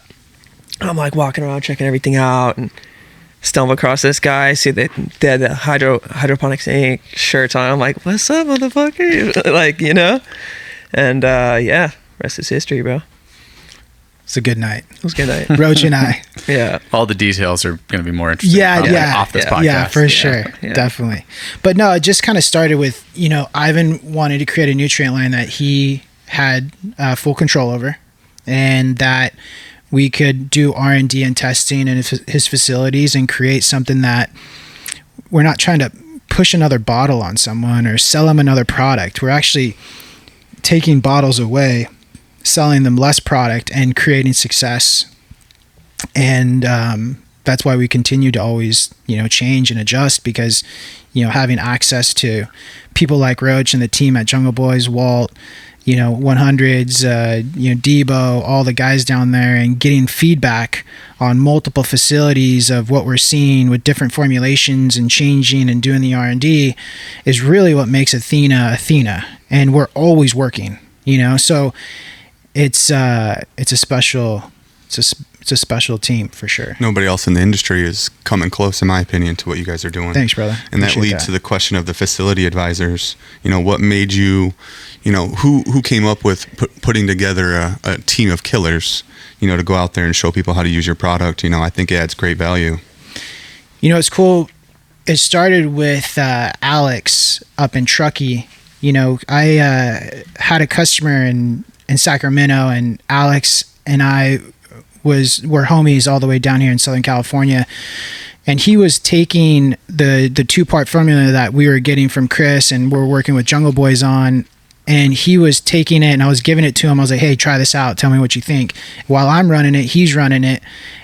I'm like walking around checking everything out and stumble across this guy. See they had the Hydroponics Inc. shirts on. I'm like, what's up, motherfucker? like, And yeah, rest is history, bro. It's a good night. It was a good night. Roach and I. Yeah. All the details are going to be more interesting. Off this podcast. Yeah, for sure. Yeah. Definitely. But no, it just kind of started with, Ivan wanted to create a nutrient line that he had full control over, and that we could do R&D and testing in his facilities and create something that we're not trying to push another bottle on someone or sell them another product. We're actually taking bottles away, selling them less product, and creating success. And that's why we continue to always change and adjust, because having access to people like Roach and the team at Jungle Boys, Walt, 100s, Debo, all the guys down there, and getting feedback on multiple facilities of what we're seeing with different formulations and changing and doing the R&D is really what makes Athena. And we're always working, so it's a special team for sure. Nobody else in the industry is coming close, in my opinion, to what you guys are doing. Thanks, brother. And that Appreciate leads to the question of the facility advisors. What made you, who came up with putting together a team of killers, to go out there and show people how to use your product? I think it adds great value. It's cool. It started with Alex up in Truckee. I had a customer in Sacramento, and Alex and I were homies all the way down here in Southern California, and he was taking the 2-part formula that we were getting from Chris and we're working with Jungle Boys on, and he was taking it and I was giving it to him. I was like, hey, try this out, tell me what you think. While I'm running it, he's running it,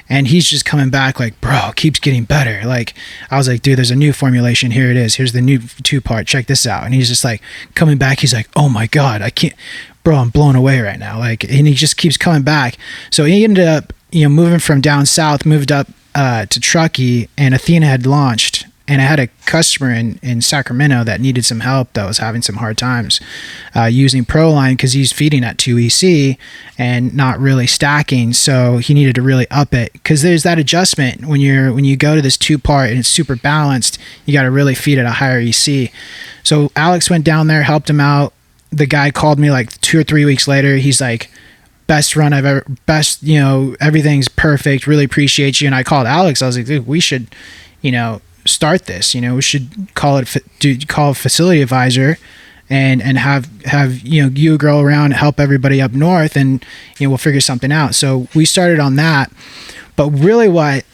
and he's just coming back like, bro, it keeps getting better. Like, I was like, dude, there's a new formulation, here it is, here's the new 2-part, check this out. And he's just like coming back, he's like, oh my god, I can't, bro, I'm blown away right now. Like, and he just keeps coming back. So he ended up, moving from down south, moved up to Truckee, and Athena had launched. And I had a customer in Sacramento that needed some help, that was having some hard times using Proline, because he's feeding at 2EC and not really stacking. So he needed to really up it, because there's that adjustment when you go to this 2-part and it's super balanced. You got to really feed at a higher EC. So Alex went down there, helped him out. The guy called me like 2 or 3 weeks later. He's like, best run I've ever, everything's perfect, really appreciate you. And I called Alex. I was like, dude, we should, start this. We should call a facility advisor and have you go around and help everybody up north, and we'll figure something out. So we started on that. But really what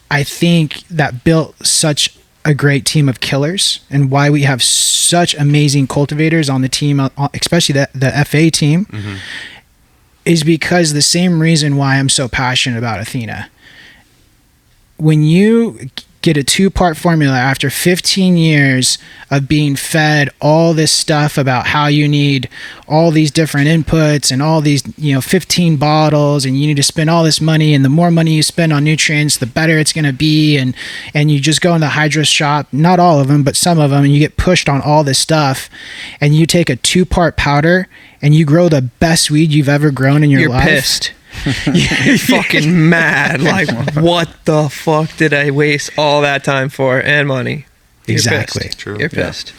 I think that built such a great team of killers, and why we have such amazing cultivators on the team, especially the FA team, is because the same reason why I'm so passionate about Athena. When you get a 2-part formula after 15 years of being fed all this stuff about how you need all these different inputs and all these 15 bottles, and you need to spend all this money, and the more money you spend on nutrients, the better it's going to be, and you just go in the hydro shop, not all of them but some of them, and you get pushed on all this stuff, and you take a 2-part powder and you grow the best weed you've ever grown in your life. You're pissed. You're fucking mad. Like, what the fuck did I waste all that time for, and money? Exactly. Pissed. True. You're Yeah. pissed.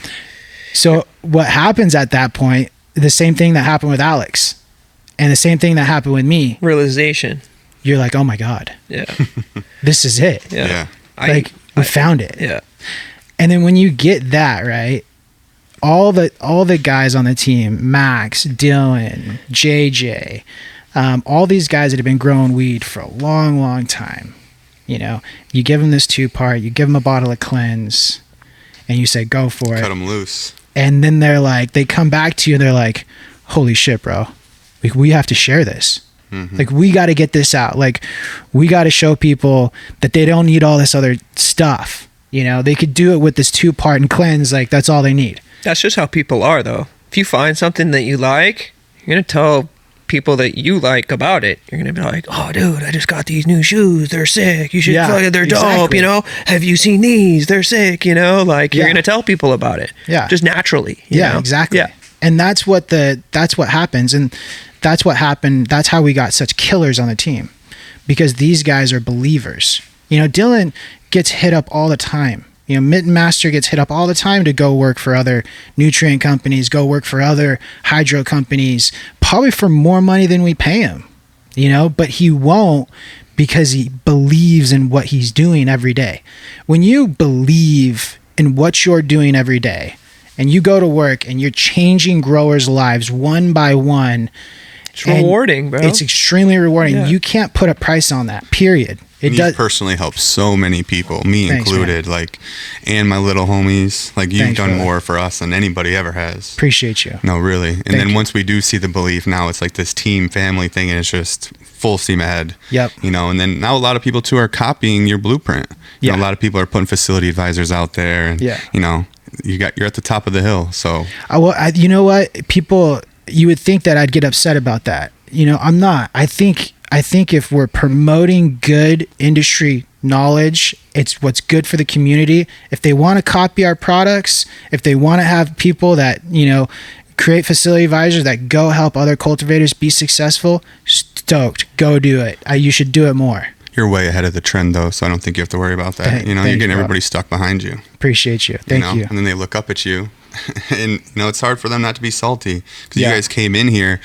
So what happens at that point, the same thing that happened with Alex and the same thing that happened with me, Realization. you're like, oh my God, Yeah. this is it. Yeah. Yeah. Like we found it. Yeah. And then when you get that, right, all the guys on the team, Max, Dylan, JJ, all these guys that have been growing weed for a long, long time, you know, you give them this 2-part, you give them a bottle of cleanse, and you say, go for it. Cut them loose. And then they're like, they come back to you and they're like, holy shit, bro. Like, we have to share this. Like, we got to get this out. Like, we got to show people that they don't need all this other stuff. You know, they could do it with this 2-part and cleanse. Like, that's all they need. That's just how people are, though. If you find something that you like, you're going to tell people that you like about it. You're going to be like, oh, dude, I just got these new shoes. They're sick. You should they're dope, exactly. you know? Have you seen these? They're sick, you know? Like, you're going to tell people about it. Yeah. Just naturally. You know? Exactly. Yeah. And that's what happens. And that's what happened. That's how we got such killers on the team, because these guys are believers. You know, Dylan gets hit up all the time. You know, Mitten Master gets hit up all the time to go work for other nutrient companies, go work for other hydro companies, probably for more money than we pay him, you know, but he won't, because he believes in what he's doing every day. When you believe in what you're doing every day and you go to work and you're changing growers' lives one by one, It's rewarding, bro. it's extremely rewarding. Yeah. You can't put a price on that, period. It You've does. personally helped so many people, me Thanks, included, like, and my little homies. Like, you've Thanks, done brother. more for us than anybody ever has. Appreciate you. No, really. And Thank then you. once we do see the belief, now it's like this team family thing, and it's just full steam ahead. Yep. You know, and then now a lot of people too are copying your blueprint. You know, Yeah. a lot of people are putting facility advisors out there, and Yeah. you know, you're at the top of the hill. So You know what? People, you would think that I'd get upset about that. You know, I'm not. I think if we're promoting good industry knowledge, it's what's good for the community. If they want to copy our products, if they want to have people that, you know, create facility advisors that go help other cultivators be successful, stoked. Go do it. You should do it more. you're way ahead of the trend though, so I don't think you have to worry about that. Thanks, You know, you're getting bro. everybody stuck behind you. Appreciate you. Thank you. And then they look up at you, and you know it's hard for them not to be salty because Yeah. you guys came in here.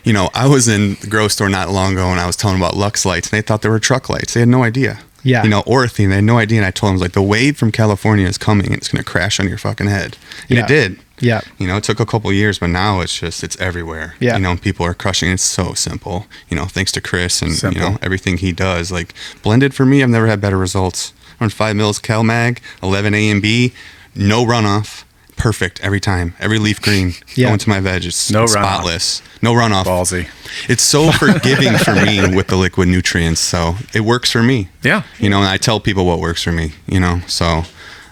You know, I was in the grow store not long ago, and I was telling them about Lux lights, and they thought they were truck lights. They had no idea. Yeah. You know, or Athena, they had no idea, and I told them, like, the wave from California is coming, and it's going to crash on your fucking head. And Yeah. it did. Yeah. You know, it took a couple years, but now it's everywhere. Yeah. You know, and people are crushing it. It's so simple. You know, thanks to Chris and, Simple. you know, everything he does. Like, blended for me, I've never had better results. On 5 mils Cal Mag, 11 A and B, no runoff. Perfect every time. Every leaf green. Yeah. Going to my veg. It's No runoff. spotless. No runoff. Ballsy. It's so forgiving for me with the liquid nutrients. So it works for me. Yeah. You know, and I tell people what works for me, you know, so,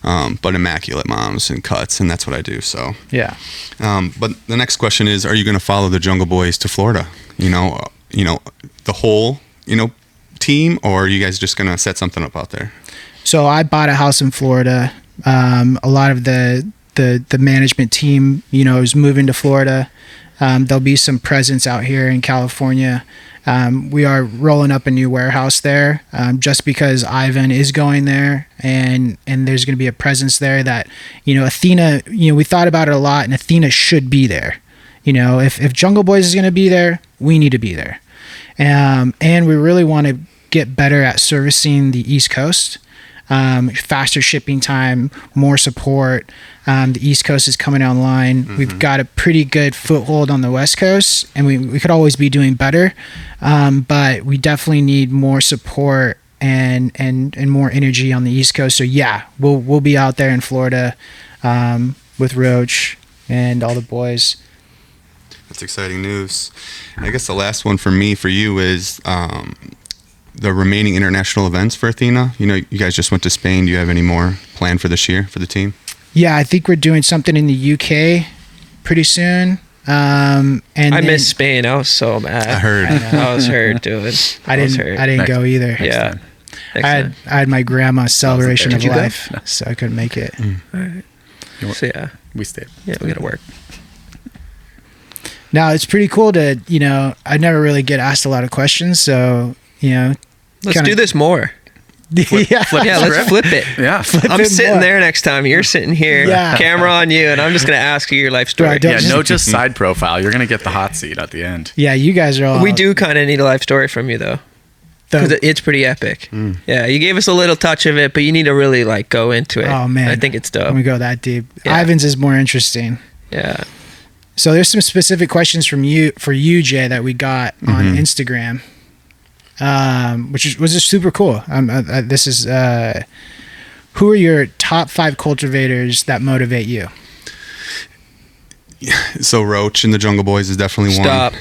but immaculate moms and cuts, and that's what I do. So, Yeah. but the next question is, are you going to follow the Jungle Boys to Florida? You know, the whole, team, or are you guys just going to set something up out there? So I bought a house in Florida. A lot of the management team, is moving to Florida. There'll be some presence out here in California. We are rolling up a new warehouse there, just because Ivan is going there, and there's going to be a presence there that, Athena, we thought about it a lot, and Athena should be there. If Jungle Boys is going to be there, we need to be there. And we really want to get better at servicing the East Coast. Faster shipping time, more support. The East Coast is coming online. Mm-hmm. We've got a pretty good foothold on the West Coast, and we could always be doing better. But we definitely need more support and more energy on the East Coast. So yeah, we'll be out there in Florida with Roach and all the boys. That's exciting news. I guess the last one for you is the remaining international events for Athena. You guys just went to Spain. Do you have any more planned for this year for the team? Yeah, I think we're doing something in the UK pretty soon. And I missed Spain. I was so mad. I heard. I was hurt, dude. I didn't go either. Yeah. I had my grandma's celebration Did of you go? life, so I couldn't make it. So yeah, We stayed. yeah, we gotta work. Now it's pretty cool to, I never really get asked a lot of questions, so Let's kinda- do this more. Yeah. Yeah, let's flip it. Yeah. I'm it sitting more. there next time. You're sitting here, Yeah. camera on you, and I'm just going to ask you your life story. Right, don't Yeah, just- no, just side profile. You're gonna get the hot seat at the end. Yeah, you guys are all. We do kind of need a life story from you, though. Because it's pretty epic. Yeah, you gave us a little touch of it, but you need to really like go into it. Oh man, I think it's dope. When we go that deep, Yeah. Ivan's is more interesting. Yeah. So there's some specific questions for you, Jay, that we got on Instagram, which was just super cool. This is who are your top 5 cultivators that motivate you? So Roach and the Jungle Boys is definitely Stop.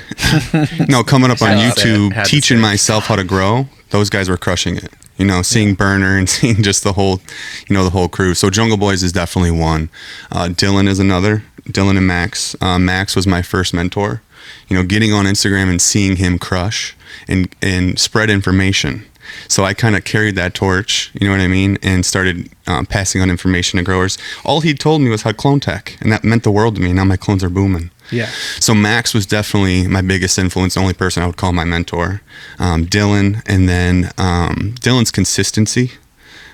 one. No, coming up on Stop. YouTube, Had to teaching say it. myself how to grow, those guys were crushing it. You know, seeing Burner and seeing just the whole, the whole crew. So Jungle Boys is definitely one. Dylan is another. Dylan and Max. Max was my first mentor. You know, getting on Instagram and seeing him crush and spread information. So I kind of carried that torch, you know what I mean, and started passing on information to growers. All he told me was how clone tech, and that meant the world to me. Now my clones are booming. Yeah. So Max was definitely my biggest influence, the only person I would call my mentor. Dylan, and then Dylan's consistency.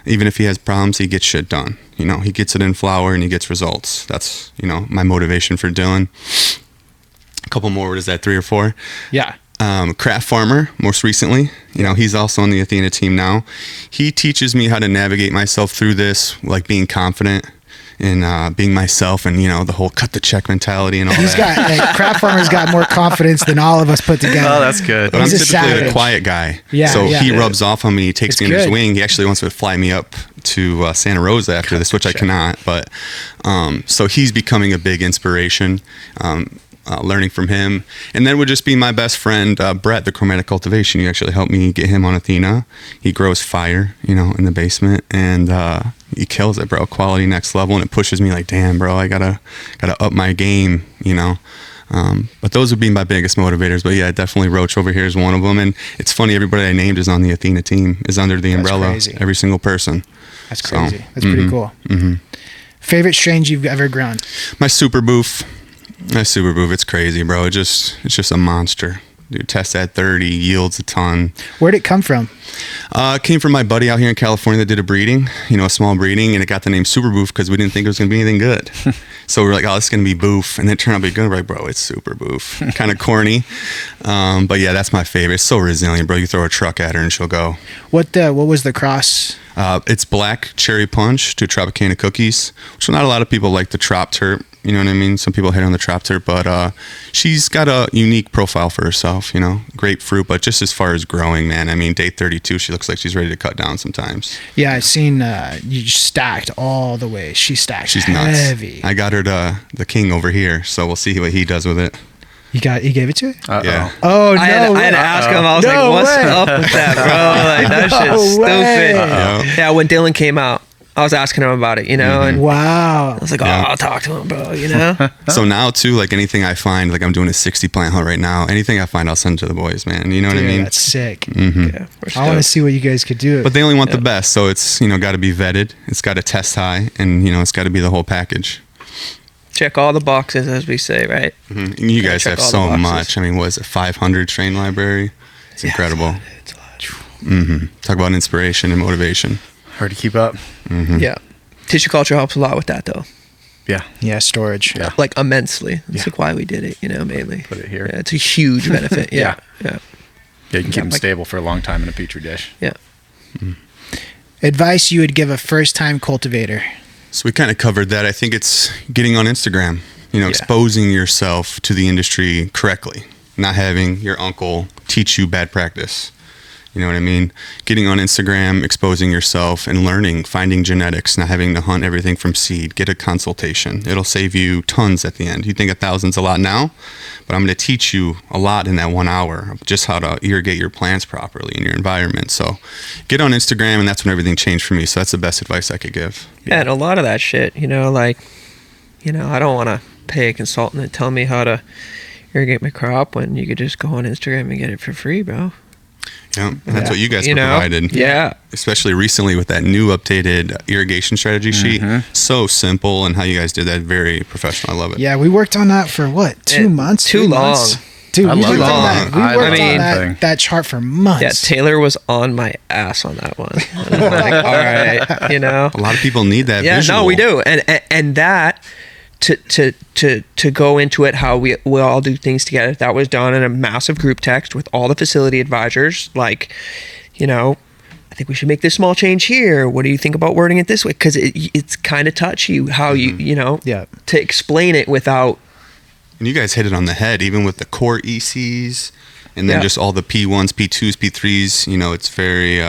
Even if he has problems, he gets shit done. You know, he gets it in flower and he gets results. That's, my motivation for Dylan. A couple more, what is that, 3 or 4? Yeah. Craft Farmer, most recently. He's also on the Athena team now. He teaches me how to navigate myself through this, like being confident and being myself, and the whole cut the check mentality and all He's that. got Craft Farmer's got more confidence than all of us put together. Oh, that's good. But I'm He's a typically savage. the quiet guy. Yeah, so yeah. he rubs off on me. He takes It's me under his good. wing. He actually wants to fly me up to Santa Rosa after this, which I cannot. But so he's becoming a big inspiration. Learning from him, and then would just be my best friend Brett, the Chromatic Cultivation. He actually helped me get him on Athena. He grows fire, in the basement, and he kills it, bro. Quality next level, and it pushes me like, damn, bro, I gotta up my game, But those would be my biggest motivators. But yeah, definitely Roach over here is one of them. And it's funny, everybody I named is on the Athena team, is under the umbrella. crazy. Every single person. That's So, crazy. That's pretty cool. Favorite strains you've ever grown? My Super Boof. It's crazy, bro. It's just a monster. Dude, test at 30, yields a ton. Where'd it come from? It came from my buddy out here in California that did a breeding, a small breeding, and it got the name Super Boof because we didn't think it was going to be anything good. So we're like, oh, this is going to be Boof. And then it turned out to be good. We're like, bro, it's Super Boof. Kind of corny. But yeah, that's my favorite. It's so resilient, bro. You throw a truck at her and she'll go. What was the cross? It's Black Cherry Punch to Tropicana Cookies, which not a lot of people like the Trop Terp. You know what I mean? Some people hate on the Trop Terp, but she's got a unique profile for herself, grapefruit. But just as far as growing, man, I mean, day 32, she looks like she's ready to cut down sometimes. Yeah, I've seen you stacked all the way. She's stacked. She's nuts. Heavy. I got her the king over here, so we'll see what he does with it. You gave it to her? Uh-oh. Yeah. Oh no! I had to ask him. I was No like, "What's way. up with that, bro? Like that No shit's way. stupid." Yeah. Yeah, when Dylan came out, I was asking him about it, and Wow. I was like, "Oh, Yeah. I'll talk to him, bro." So now too, like anything I find, like I'm doing a 60 plant hunt right now. Anything I find, I'll send to the boys, man. You know what I Dude, mean? that's sick. Yeah, we're I want to stoked. see what you guys could do. But they only want the best, so it's got to be vetted. It's got to test high, and it's got to be the whole package. check all the boxes, as we say, right? And you Gotta guys check have all the so boxes. much. I mean, what is it, 500 strain library? It's incredible. It's a lot. Talk about inspiration and motivation. Hard to keep up. Yeah, tissue culture helps a lot with that, though. Yeah. yeah, storage. Yeah. Like immensely. That's Yeah. like why we did it, mainly. Put it here. Yeah, it's a huge benefit. Yeah. Yeah, you can keep them like- stable for a long time in a petri dish. Yeah. Advice you would give a first-time cultivator? So we kind of covered that. I think it's getting on Instagram, exposing yourself to the industry correctly, not having your uncle teach you bad practice. You know what I mean? Getting on Instagram, exposing yourself and learning, finding genetics, not having to hunt everything from seed. Get a consultation. It'll save you tons at the end. You think 1,000's a lot now, but I'm going to teach you a lot in that 1 hour of just how to irrigate your plants properly in your environment. So get on Instagram, and that's when everything changed for me. So that's the best advice I could give. Yeah, and a lot of that shit, I don't want to pay a consultant to tell me how to irrigate my crop when you could just go on Instagram and get it for free, bro. Yeah, and that's what you guys You know? provided. Yeah. Especially recently with that new updated irrigation strategy sheet. So simple, and how you guys did that, very professional. I love it. Yeah, we worked on that for what? 2 months? Too 3 long. months? Dude, I we love worked on that. that. We I worked love on that that, thing. that chart for months. Yeah, Taylor was on my ass on that one. I'm like, all right, you know. A lot of people need that Yeah, visual. no, we do, and that to go into it how we all do things together. That was done in a massive group text with all the facility advisors. Like, you know, I think we should make this small change here. What do you think about wording it this way? Because it's kind of touchy how you know Yeah. to explain it without. And you guys hit it on the head, even with the core ECs and then Yeah. just all the P1s, P2s, P3s. You know, it's very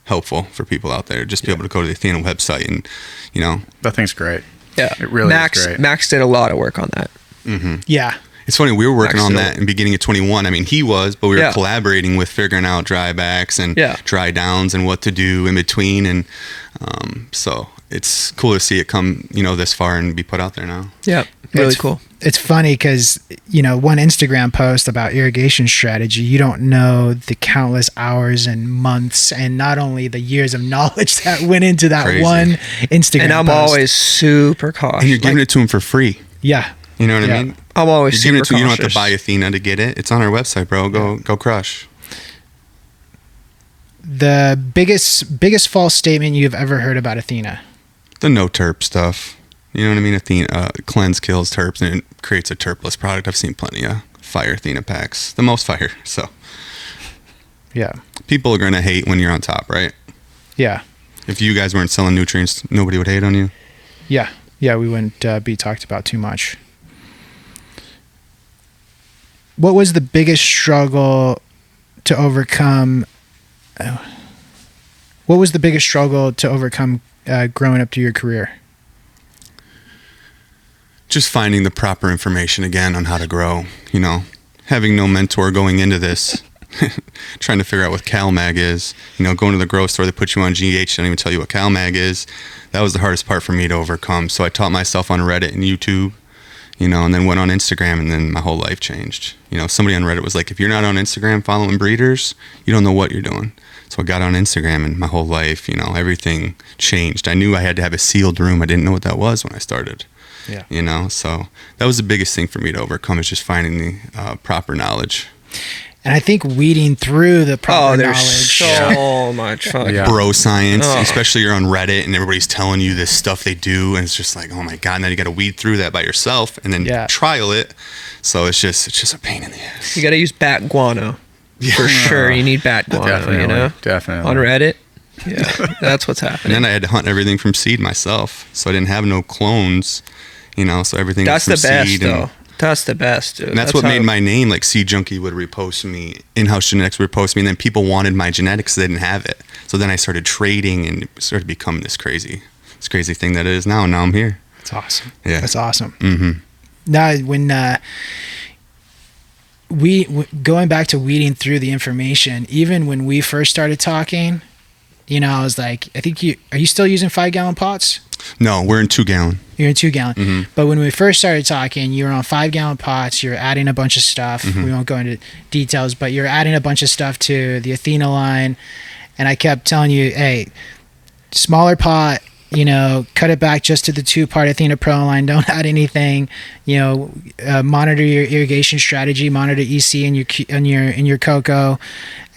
helpful for people out there. Just be able to go to the Athena website and, you know. That thing's great. Yeah, It really is great. Max did a lot of work on that. Yeah. It's funny, we were working on Excellent. that in the beginning of 21. I mean, he was, but we were Yeah. collaborating with figuring out dry backs and Yeah. dry downs and what to do in between. And so it's cool to see it come, you know, this far and be put out there now. Yeah, really It's- cool. It's funny because, you know, one Instagram post about irrigation strategy, you don't know the countless hours and months and not only the years of knowledge that went into that Crazy. one Instagram And I'm post. always super cautious. And you're giving it to him for free. Yeah. You know what Yeah. I mean? I'm always You're super giving it to, you don't have cautious. to buy Athena to get it. It's on our website, bro. Go crush. The biggest false statement you've ever heard about Athena. The no terp stuff. You know what I mean? Athena cleanse kills terps and it creates a terpless product. I've seen plenty of fire Athena packs. The most fire. So Yeah. people are going to hate when you're on top, right? Yeah. If you guys weren't selling nutrients, nobody would hate on you. Yeah. Yeah, we wouldn't be talked about too much. What was the biggest struggle to overcome? What was the biggest struggle to overcome growing up through your career? Just finding the proper information again on how to grow, you know, having no mentor going into this, trying to figure out what CalMag is, you know, going to the grocery store, they put you on GH, they don't even tell you what CalMag is. That was the hardest part for me to overcome. So I taught myself on Reddit and YouTube, you know, and then went on Instagram, and then my whole life changed. You know, somebody on Reddit was like, if you're not on Instagram following breeders, you don't know what you're doing. So I got on Instagram and my whole life, you know, everything changed. I knew I had to have a sealed room. I didn't know what that was when I started. Yeah. You know, so that was the biggest thing for me to overcome, is just finding the proper knowledge. And I think weeding through the proper there's knowledge. so much fucking. Yeah. Bro science, Oh. especially you're on Reddit and everybody's telling you this stuff they do, and it's just like, oh my god, now you got to weed through that by yourself and then Yeah. trial it. So it's just a pain in the ass. You got to use bat guano for sure. You need bat guano, Definitely. you know, Definitely. on Reddit. Yeah, that's what's And happening. then I had to hunt everything from seed myself, so I didn't have no clones, you know. So everything That's the was from best, seed, though. That's the best, dude. and that's what how- made my name. Like Seed Junkie would repost me, In-House Genetics would repost me, and then people wanted my genetics, they didn't have it. So then I started trading and it started becoming this crazy thing that it is now. And now I'm here. That's awesome. Yeah. That's awesome. Mm-hmm. Now, when going back to weeding through the information, even when we first started talking, you know, I was like, I think are you still using 5-gallon pots? No, we're in 2-gallon. You're in 2-gallon. Mm-hmm. But when we first started talking, you were on 5-gallon pots. You're adding a bunch of stuff. Mm-hmm. We won't go into details, but you're adding a bunch of stuff to the Athena line. And I kept telling you, hey, smaller pot, you know, cut it back just to the 2-part Athena Proline. Don't add anything. You know, monitor your irrigation strategy. Monitor EC in your cocoa,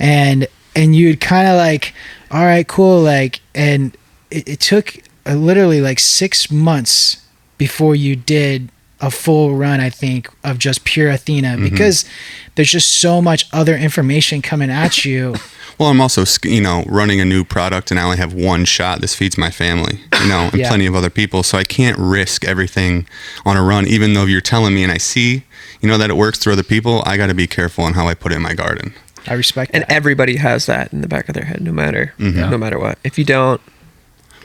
and you'd kind of like, all right, cool, like, and it took literally like 6 months before you did a full run, I think, of just pure Athena, because there's just so much other information coming at you. Well, I'm also, you know, running a new product, and I only have one shot. This feeds my family, you know, and Yeah. plenty of other people. So I can't risk everything on a run, even though you're telling me and I see, you know, that it works through other people. I got to be careful on how I put it in my garden. I respect And that. everybody has that in the back of their head, no matter what. If you don't,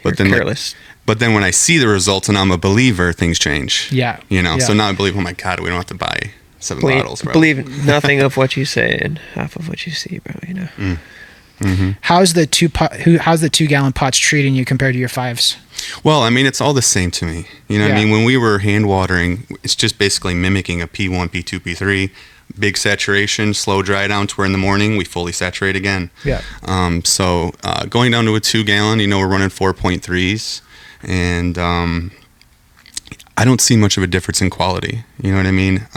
But you're then, like, careless. but then when I see the results and I'm a believer, things change. Yeah. You know, Yeah. so now I believe, oh my God, we don't have to buy 7 bottles, bro. Believe nothing of what you say and half of what you see, bro. You know. How's the 2-gallon pots treating you compared to your 5s? Well, I mean, it's all the same to me. You know what I Yeah. mean? When we were hand watering, it's just basically mimicking a P1, P2, P3. Big saturation, slow dry down to where in the morning we fully saturate again. Yeah. So going down to a 2-gallon, you know, we're running 4.3s. And I don't see much of a difference in quality. You know what I mean?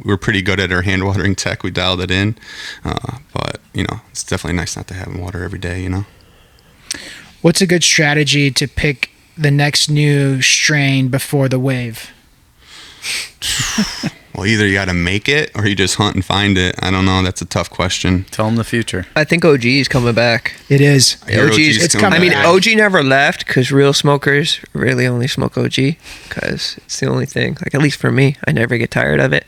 We're pretty good at our hand watering tech. We dialed it in. But, it's definitely nice not to have water every day, What's a good strategy to pick the next new strain before the wave? Well, either you got to make it or you just hunt and find it. I don't know. That's a tough question. Tell them the future. I think OG is coming back. It is. It's coming. I mean, OG never left because real smokers really only smoke OG because it's the only thing. Like, at least for me, I never get tired of it.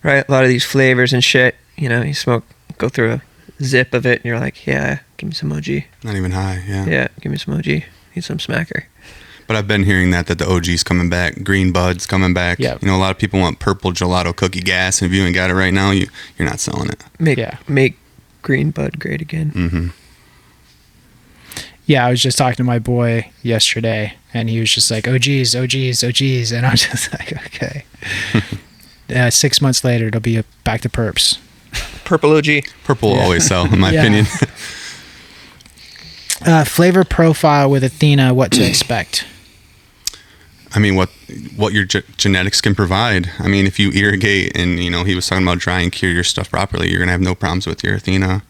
Right? A lot of these flavors and shit. You smoke, go through a zip of it, and you're like, yeah, give me some OG. Not even high. Yeah. Yeah, give me some OG. Need some smacker. But I've been hearing that the OG's coming back, Green Bud's coming back. Yep. A lot of people want purple gelato cookie gas, and if you ain't got it right now, you're not selling it. Make Green Bud great again. Mm-hmm. Yeah, I was just talking to my boy yesterday, and he was just like, OGs, OGs, OGs, and I was just like, okay. 6 months later, it'll be back to perps. Purple OG. Purple will always sell, in my opinion. Flavor profile with Athena, what to expect? I mean, what your genetics can provide. I mean, if you irrigate and, he was talking about dry and cure your stuff properly, you're going to have no problems with your Athena.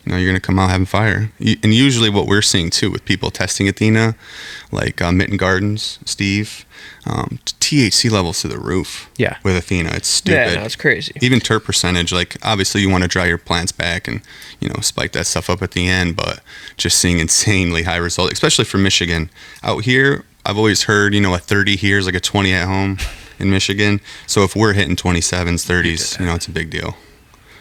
You're going to come out having fire. And usually what we're seeing, too, with people testing Athena, like Mitten Gardens, Steve, THC levels to the roof with Athena. It's stupid. Yeah, no, it's crazy. Even terp percentage, like, obviously you want to dry your plants back and, spike that stuff up at the end, but just seeing insanely high results, especially for Michigan. Out here, I've always heard, a 30 here is like a 20 at home in Michigan. So if we're hitting 27s, 30s, it's a big deal.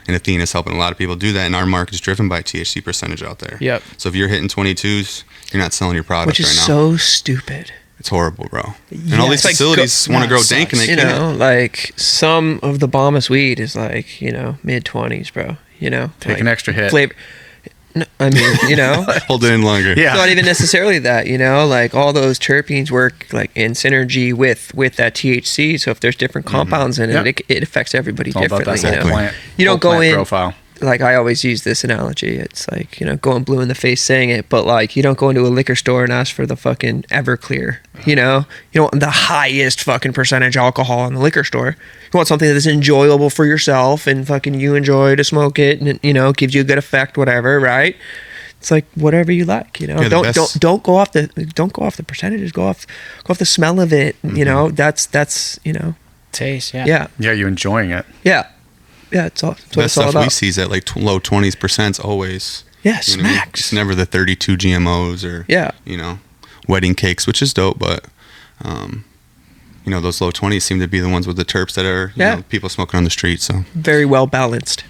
And Athena's helping a lot of people do that. And our market is driven by THC percentage out there. Yep. So if you're hitting 22s, you're not selling your product Which is right now. so stupid. It's horrible, bro. And all these facilities want to grow dank and they can't. Like some of the bombest weed is like, mid-20s, bro. Take an extra hit. Flavor. No, I mean, Hold it in longer. Yeah. It's not even necessarily that, like all those terpenes work like in synergy with that THC. So if there's different compounds in it, it affects everybody It's all about differently. that whole plant, You don't whole go plant in profile. Like I always use this analogy. It's like, going blue in the face saying it, but like you don't go into a liquor store and ask for the fucking Everclear. You don't want the highest fucking percentage alcohol in the liquor store. You want something that's enjoyable for yourself and fucking you enjoy to smoke it and gives you a good effect, whatever, right? It's like whatever you like, Don't go off the percentages. Go off the smell of it. Mm-hmm. Taste. Yeah. Yeah, you enjoying it. Yeah. Yeah, it's all. That's what Best it's all stuff about. we see is at like low 20s always. Yeah, You know what I mean? smacks. It's never the 32 GMOs or wedding cakes, which is dope, but those low 20s seem to be the ones with the terps that are people smoking on the street. So Very well balanced.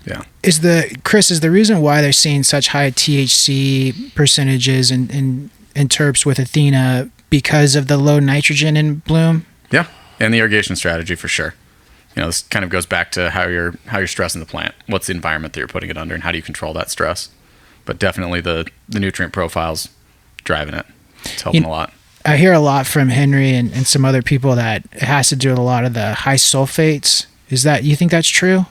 Yeah. Is the reason why they're seeing such high THC percentages and terps with Athena because of the low nitrogen in bloom? Yeah. And the irrigation strategy for sure. This kind of goes back to how you're stressing the plant. What's the environment that you're putting it under and how do you control that stress? But definitely the nutrient profile's driving it. It's helping a lot. I hear a lot from Henry and some other people that it has to do with a lot of the high sulfates. You think that's true?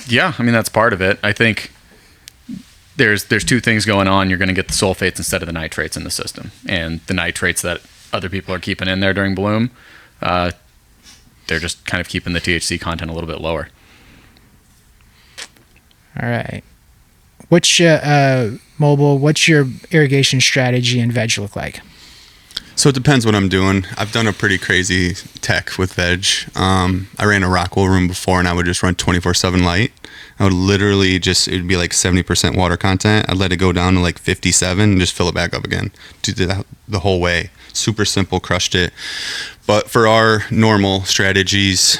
Yeah, I mean, that's part of it. I think there's two things going on. You're going to get the sulfates instead of the nitrates in the system. And the nitrates that other people are keeping in there during bloom, they're just kind of keeping the THC content a little bit lower. All right. What's your irrigation strategy and veg look like? So it depends what I'm doing. I've done a pretty crazy tech with veg. I ran a Rockwell room before and I would just run 24/7 light. I would literally it'd be like 70% water content. I'd let it go down to like 57 and just fill it back up again. Do that the whole way. Super simple, crushed it. But for our normal strategies,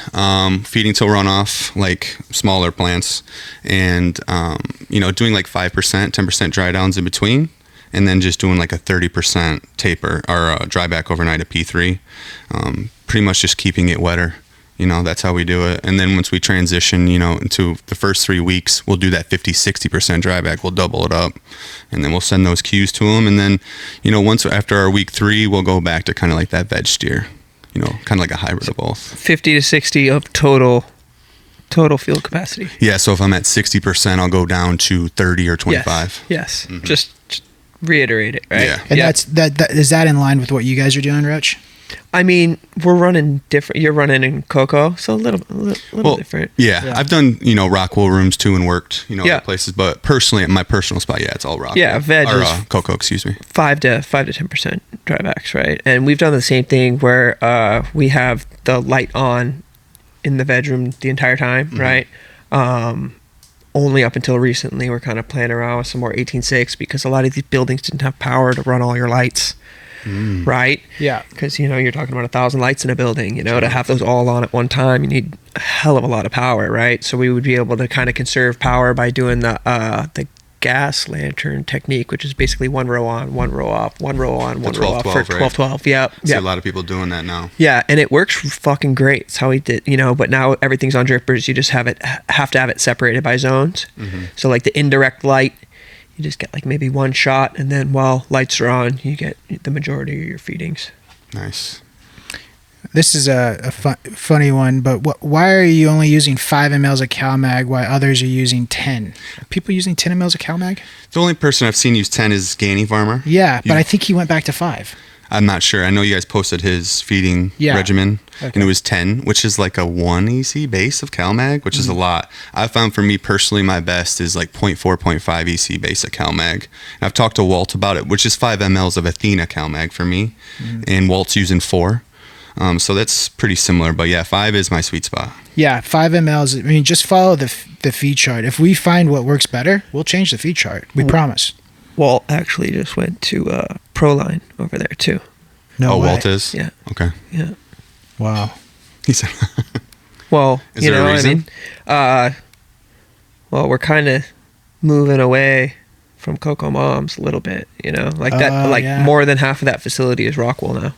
feeding till runoff, like smaller plants, and doing like 5%, 10% dry downs in between, and then just doing like a 30% taper or dry back overnight at P3. Pretty much just keeping it wetter. That's how we do it. And then once we transition, into the first 3 weeks, we'll do that 50-60% dry back. We'll double it up, and then we'll send those cues to them. And then, once after our week 3, we'll go back to kind of like that veg steer. Kind of like a hybrid of both. 50 to 60 of total field capacity. Yeah, so if I'm at 60%, I'll go down to 30 or 25. Yes. Mm-hmm. Just reiterate it, right? Yeah. And is that in line with what you guys are doing, Roach? I mean, we're running different. You're running in Coco, so a little different. Yeah, I've done, rock wool rooms too and worked, other places. But personally, at my personal spot, it's all rock Yeah, wool. veg or, is Coco, excuse me. 5 to 10% drybacks, right? And we've done the same thing where we have the light on in the veg room the entire time, right? Only up until recently, we're kind of playing around with some more 18.6 because a lot of these buildings didn't have power to run all your lights. Right? Yeah. Because, you're talking about 1,000 lights in a building, to have those all on at one time, you need a hell of a lot of power, right? So we would be able to kind of conserve power by doing the gas lantern technique, which is basically one row on, one row off, one row on, one row off for 12-12. Yeah. I see a lot of people doing that now. Yeah, and it works fucking great. It's how we did, but now everything's on drippers. You just have to have it separated by zones. So like the indirect light, you just get like maybe one shot, and then while lights are on, you get the majority of your feedings. Nice. This is a funny one, but why are you only using 5 mLs of CalMag while others are using 10? Are people using 10 mLs of CalMag? The only person I've seen use 10 is Ganny Farmer. Yeah, but I think he went back to 5. I'm not sure. I know you guys posted his feeding regimen, and it was 10, which is like a 1 EC base of CalMag, which is a lot. I found for me personally, my best is like 0.4, 0.5 EC base of CalMag. And I've talked to Walt about it, which is 5 mLs of Athena CalMag for me, and Walt's using 4. So that's pretty similar, but 5 is my sweet spot. Yeah, 5 mLs. I mean, just follow the feed chart. If we find what works better, we'll change the feed chart. We promise. Walt actually just went to Proline over there too. No way. Walt is? Yeah. Okay. Yeah. Wow. He said. Well, is there a reason? Well, we're kind of moving away from Coco Moms a little bit, like that. Like more than half of that facility is Rockwool now.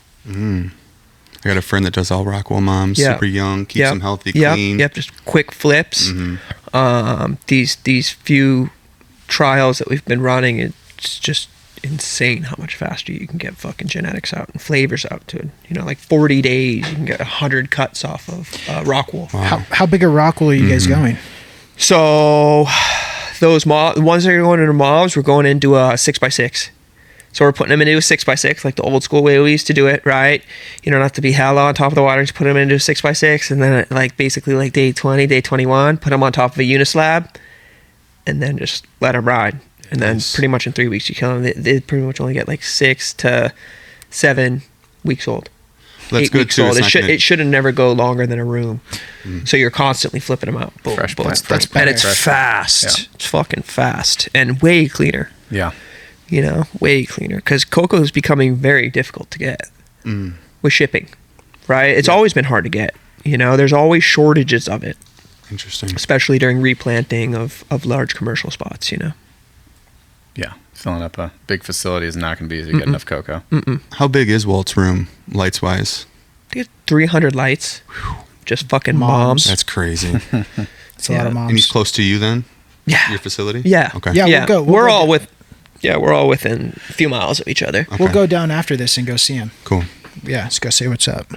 I got a friend that does all Rockwool Moms, super young, keeps them healthy, clean. Yep, just quick flips. These few trials that we've been running, it's just insane how much faster you can get fucking genetics out and flavors out to it. Like 40 days, you can get 100 cuts off of Rockwool. Wow. How big a Rockwool are you guys going? So those ones that are going into mobs, we're going into a 6x6. So we're putting them into a 6x6, like the old school way we used to do it, right? You don't have to be hella on top of the water. Just put them into a 6x6, and then like basically like day 20, day 21, put them on top of a unislab, and then just let them ride. And then pretty much in 3 weeks you kill them. They pretty much only get like 6 to 7 weeks old. That's 8 good weeks too. old. It shouldn't never go longer than a room. So you're constantly flipping them out. Boom, Fresh boom, plants. That's better. and it's fast. Yeah. It's fucking fast and way cleaner. Yeah. Way cleaner, because cocoa is becoming very difficult to get with shipping, right? It's always been hard to get. There's always shortages of it. Interesting. Especially during replanting of large commercial spots, Yeah. Filling up a big facility is not going to be easy to get enough cocoa. How big is Walt's room, lights wise? I think it's 300 lights. Just fucking moms. That's crazy. It's a lot of moms. And he's close to you then? Yeah. Your facility? Yeah. Okay. Yeah, we'll go. We're all within a few miles of each other. Okay. We'll go down after this and go see him. Cool. Yeah, let's go say what's up.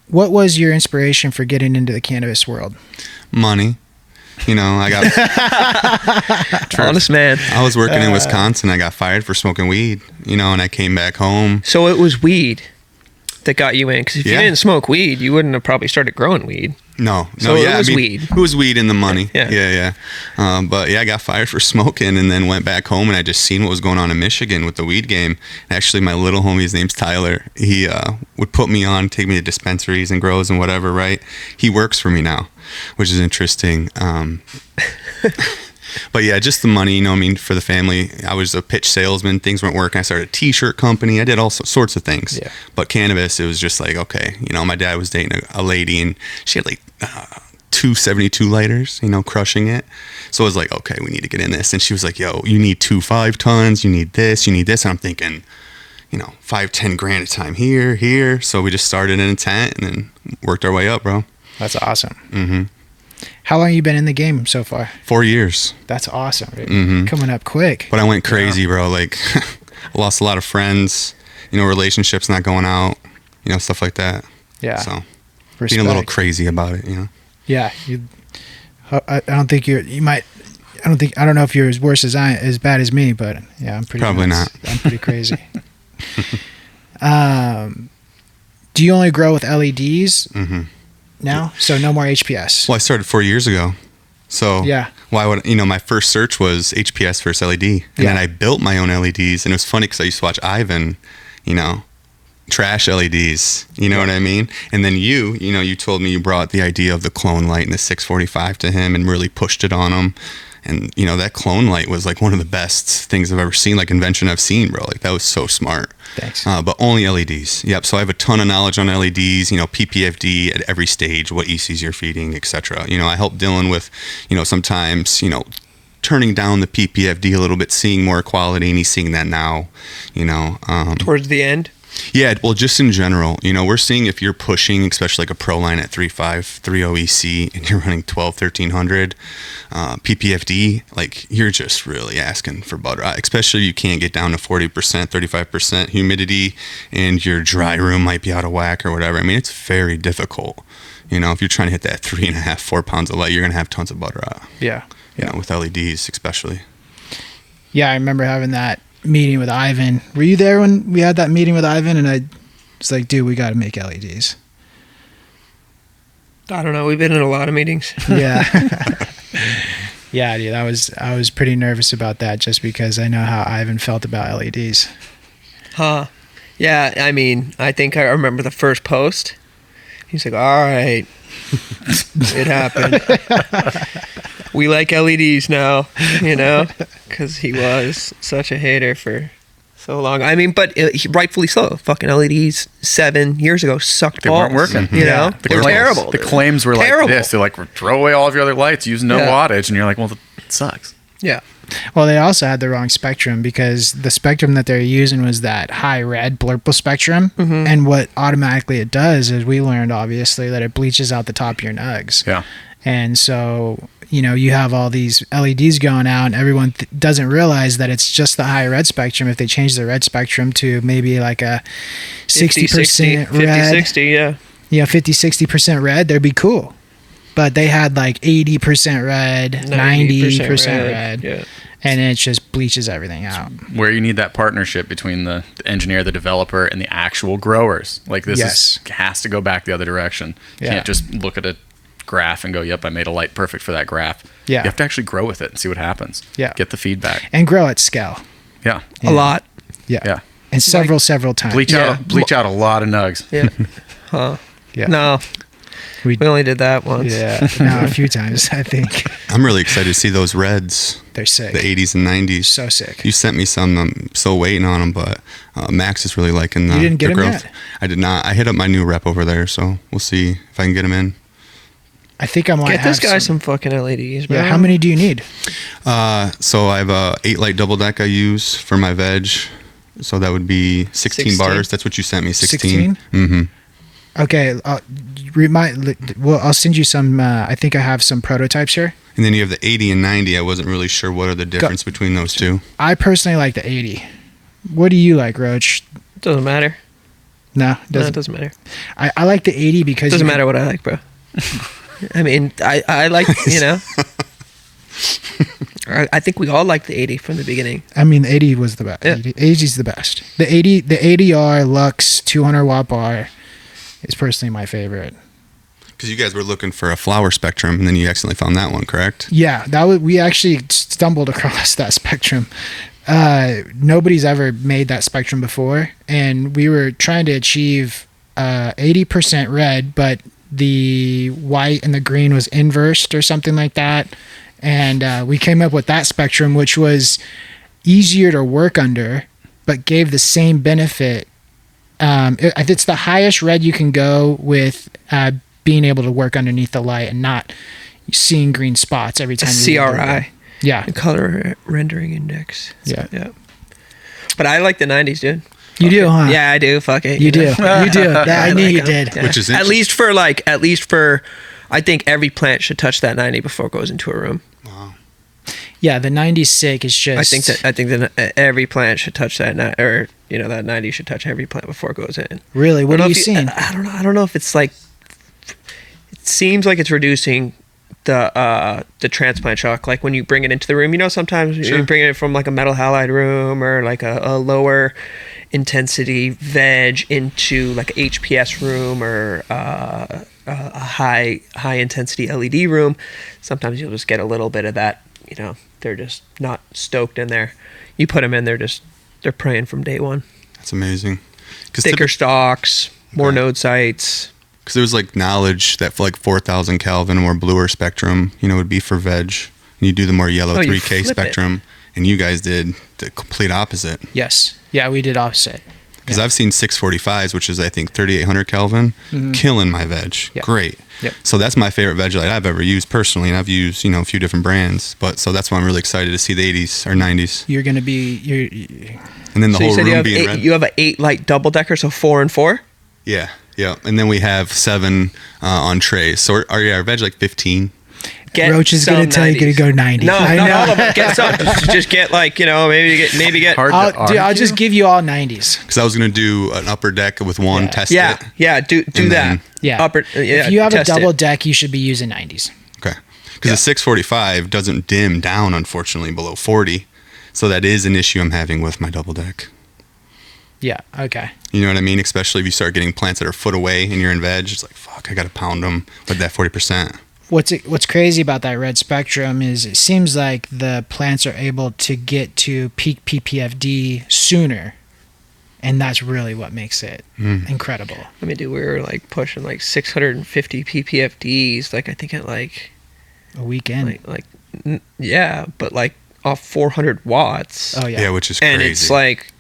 What was your inspiration for getting into the cannabis world? Money. I got Honest man. I was working in Wisconsin. I got fired for smoking weed, and I came back home. So it was weed that got you in, because if you Yeah. didn't smoke weed, you wouldn't have probably started growing weed. No, So it was weed. It was weed in the money. Yeah. But I got fired for smoking, and then went back home, and I just seen what was going on in Michigan with the weed game. Actually, my little homie, his name's Tyler. He would put me on, take me to dispensaries and grows and whatever. Right? He works for me now, which is interesting. But yeah, just the money, for the family. I was a pitch salesman. Things weren't working. I started a t-shirt company. I did all sorts of things. Yeah. But cannabis, it was just like, okay, my dad was dating a lady, and she had like 272 lighters, crushing it. So I was like, okay, we need to get in this. And she was like, yo, you need 2 5-tons. You need this. And I'm thinking, $5-10 grand a time here. So we just started in a tent and then worked our way up, bro. That's awesome. How long have you been in the game so far? 4 years. That's awesome. Coming up quick. But I went crazy, bro. Like, I lost a lot of friends, relationships not going out, stuff like that. Yeah. So Respect. being a little crazy about it, Yeah. I don't think I don't know if you're as bad as me, but yeah, I'm pretty Probably nuts. not. I'm pretty crazy. Do you only grow with LEDs Mm-hmm. now? So no more HPS. Well, I started 4 years ago. So Yeah. why would, my first search was HPS versus LED. And then I built my own LEDs. And it was funny because I used to watch Ivan, trash LEDs. You know what I mean? And then you told me you brought the idea of the clone light and the 645 to him and really pushed it on him. And, that clone light was like one of the best things I've ever seen, like invention I've seen, bro. Like that was so smart. Thanks. But only LEDs. Yep. So I have a ton of knowledge on LEDs, PPFD at every stage, what ECs you're feeding, etc. I help Dylan with, sometimes, turning down the PPFD a little bit, seeing more quality, and he's seeing that now, Towards the end. Yeah, well, just in general, we're seeing if you're pushing, especially like a Proline at 3.5, 3.0 EC, and you're running 12, 1300 PPFD, like you're just really asking for butter. Especially you can't get down to 40%, 35% humidity, and your dry room might be out of whack or whatever. I mean, it's very difficult. If you're trying to hit that 3.5, 4 pounds of light, you're gonna have tons of butter out. Yeah. With LEDs especially. Yeah, I remember having that meeting with Ivan. Were you there when we had that meeting with Ivan? And I was like, dude, we got to make LEDs. I don't know. We've been in a lot of meetings. Yeah. Yeah, dude, I was pretty nervous about that just because I know how Ivan felt about LEDs. Huh. Yeah, I mean, I think I remember the first post. He's like, all right, it happened. We like LEDs now, because he was such a hater for so long. I mean, but rightfully so. Fucking LEDs 7 years ago sucked They balls. weren't working. They were terrible. The dude. claims were Terrible. like this. They're like, throw away all of your other lights, use no Yeah. wattage. And you're like, well, it sucks. Yeah. Well, they also had the wrong spectrum because the spectrum that they're using was that high red blurple spectrum. Mm-hmm. And what automatically it does is we learned, obviously, that it bleaches out the top of your nugs. Yeah. And so, you have all these LEDs going out and everyone doesn't realize that it's just the high red spectrum. If they change the red spectrum to maybe like a 60% red, 60, yeah. 50-60% red, they'd be cool. But they had like 80% red, 90% red. Yeah. And it just bleaches everything out. Where you need that partnership between the engineer, the developer, and the actual growers. Like this has to go back the other direction. You can't just look at a graph and go, yep, I made a light perfect for that graph. Yeah. You have to actually grow with it and see what happens. Yeah. Get the feedback. And grow at scale. Yeah. A lot. Yeah. Yeah. And several times. Bleach out a lot of nugs. Yeah. Huh. Yeah. No. We- We only did that once. Yeah. No, a few times, I think. I'm really excited to see those reds, They're sick. the 80s and 90s. So sick. You sent me some. I'm still waiting on them, but Max is really liking the, You didn't get the 'em growth. yet? I did not. I hit up my new rep over there, so we'll see if I can get them in. I think I might Get this have guy some fucking LEDs, bro. Yeah, how many do you need? So I have a 8 light double deck I use for my veg. So that would be 16 bars. That's what you sent me. 16. Mm-hmm. Okay, I'll send you some. I think I have some prototypes here. And then you have the 80 and 90. I wasn't really sure what are the difference between those two. I personally like the 80. What do you like, Roach? Doesn't matter. No, No, it doesn't. doesn't matter. I like the 80 because Doesn't you- matter what I like, bro. I mean, I like, I think we all liked the 80 from the beginning. I mean, the 80 was the best. Yeah. 80 is the best. The 80R Lux 200 watt bar is personally my favorite. Because you guys were looking for a flower spectrum, and then you accidentally found that one, correct? Yeah, we actually stumbled across that spectrum. Nobody's ever made that spectrum before, and we were trying to achieve 80% red, but the white and the green was inversed or something like that. And we came up with that spectrum, which was easier to work under, but gave the same benefit. It's the highest red you can go with being able to work underneath the light and not seeing green spots every time you CRI. Yeah. The color rendering index. Yeah. Yeah. But I like the 90s, dude. You do, huh? Yeah, I do. Fuck it. You do. know? You do. Yeah, I knew you like 'em. did. Yeah. Which is at least for I think every plant should touch that 90 before it goes into a room. Wow. Yeah, the 90's sick. It's just. I think that every plant should touch that that 90 should touch every plant before it goes in. Really? What I are don't you know if seeing? I don't know if it's like. It seems like it's reducing the transplant shock. Like when you bring it into the room, sometimes you bring it from like a metal halide room or like a lower intensity veg into like a HPS room or a high intensity LED room. Sometimes you'll just get a little bit of that. They're just not stoked in there. You put them in, they're praying from day one. That's amazing. Thicker stalks, more node sites. Because there was like knowledge that for like 4,000 Kelvin, a more bluer spectrum, would be for veg. And you do the more yellow 3K spectrum. And you guys did the complete opposite. Yes. Yeah, we did opposite. Because I've seen 645s, which is I think 3,800 Kelvin, killing my veg. Yep. Great. Yep. So that's my favorite veg light I've ever used personally. And I've used, a few different brands. So that's why I'm really excited to see the 80s or 90s. You're going to be... And then the whole room being eight, red. You have an 8 light double decker, so 4 and 4? Yeah. Yeah, and then we have 7 on trays. So our veg like 15. Roach is going to tell you to go 90. No, not all of them. Get some. Just get like maybe get. I'll just give you all 90s. Because I was going to do an upper deck with one test it. Yeah. Do that. Yeah. If you have a double deck, you should be using 90s. Okay. Because the 645 doesn't dim down, unfortunately, below 40. So that is an issue I'm having with my double deck. Yeah. Okay. You know what I mean? Especially if you start getting plants that are a foot away and you're in veg, it's like, fuck, I got to pound them with that 40%. What's crazy about that red spectrum is it seems like the plants are able to get to peak PPFD sooner, and that's really what makes it incredible. I mean, dude, we were like pushing like 650 PPFDs, like I think at like a weekend. But like off 400 watts. Oh yeah. Yeah, which is crazy. And it's like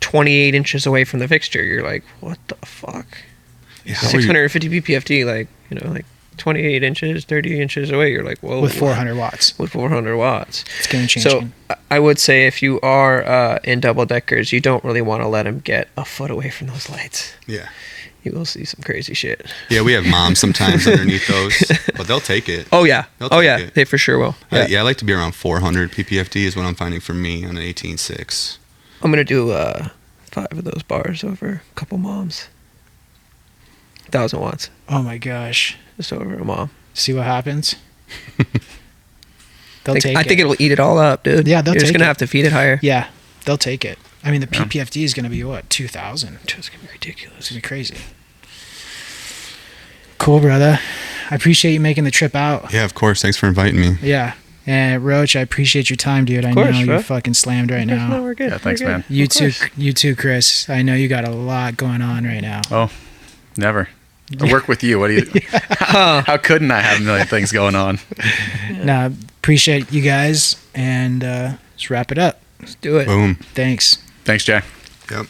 28 inches away from the fixture. You're like, what the fuck? Yeah, 650 PPFD, like 28 inches, 30 inches away. You're like, whoa. With 400 watts. With 400 watts. It's game changing. So I would say if you are in double deckers, you don't really want to let them get a foot away from those lights. Yeah. You will see some crazy shit. Yeah, we have moms sometimes underneath those, but they'll take it. Oh yeah. It. They for sure will. Yeah. I like to be around 400 PPFD is what I'm finding for me on an 18.6. I'm going to do 5 of those bars over a couple moms. 1,000 watts. Oh my gosh. Just over a mom. See what happens? I think it'll eat it all up, dude. Yeah, they'll You're take just going to it. have to feed it higher. Yeah, they'll take it. I mean, the PPFD is going to be what, 2,000? It's going to be ridiculous. It's going to be crazy. Cool, brother. I appreciate you making the trip out. Yeah, of course. Thanks for inviting me. Yeah. And Roach, I appreciate your time, dude. I know you're fucking slammed right now. No, we're good. Yeah, thanks, man. You too, Chris. I know you got a lot going on right now. Oh, never. I work with you. What do you? How couldn't I have a million things going on? Nah, appreciate you guys, and let's wrap it up. Let's do it. Boom. Thanks. Thanks, Jay. Yep.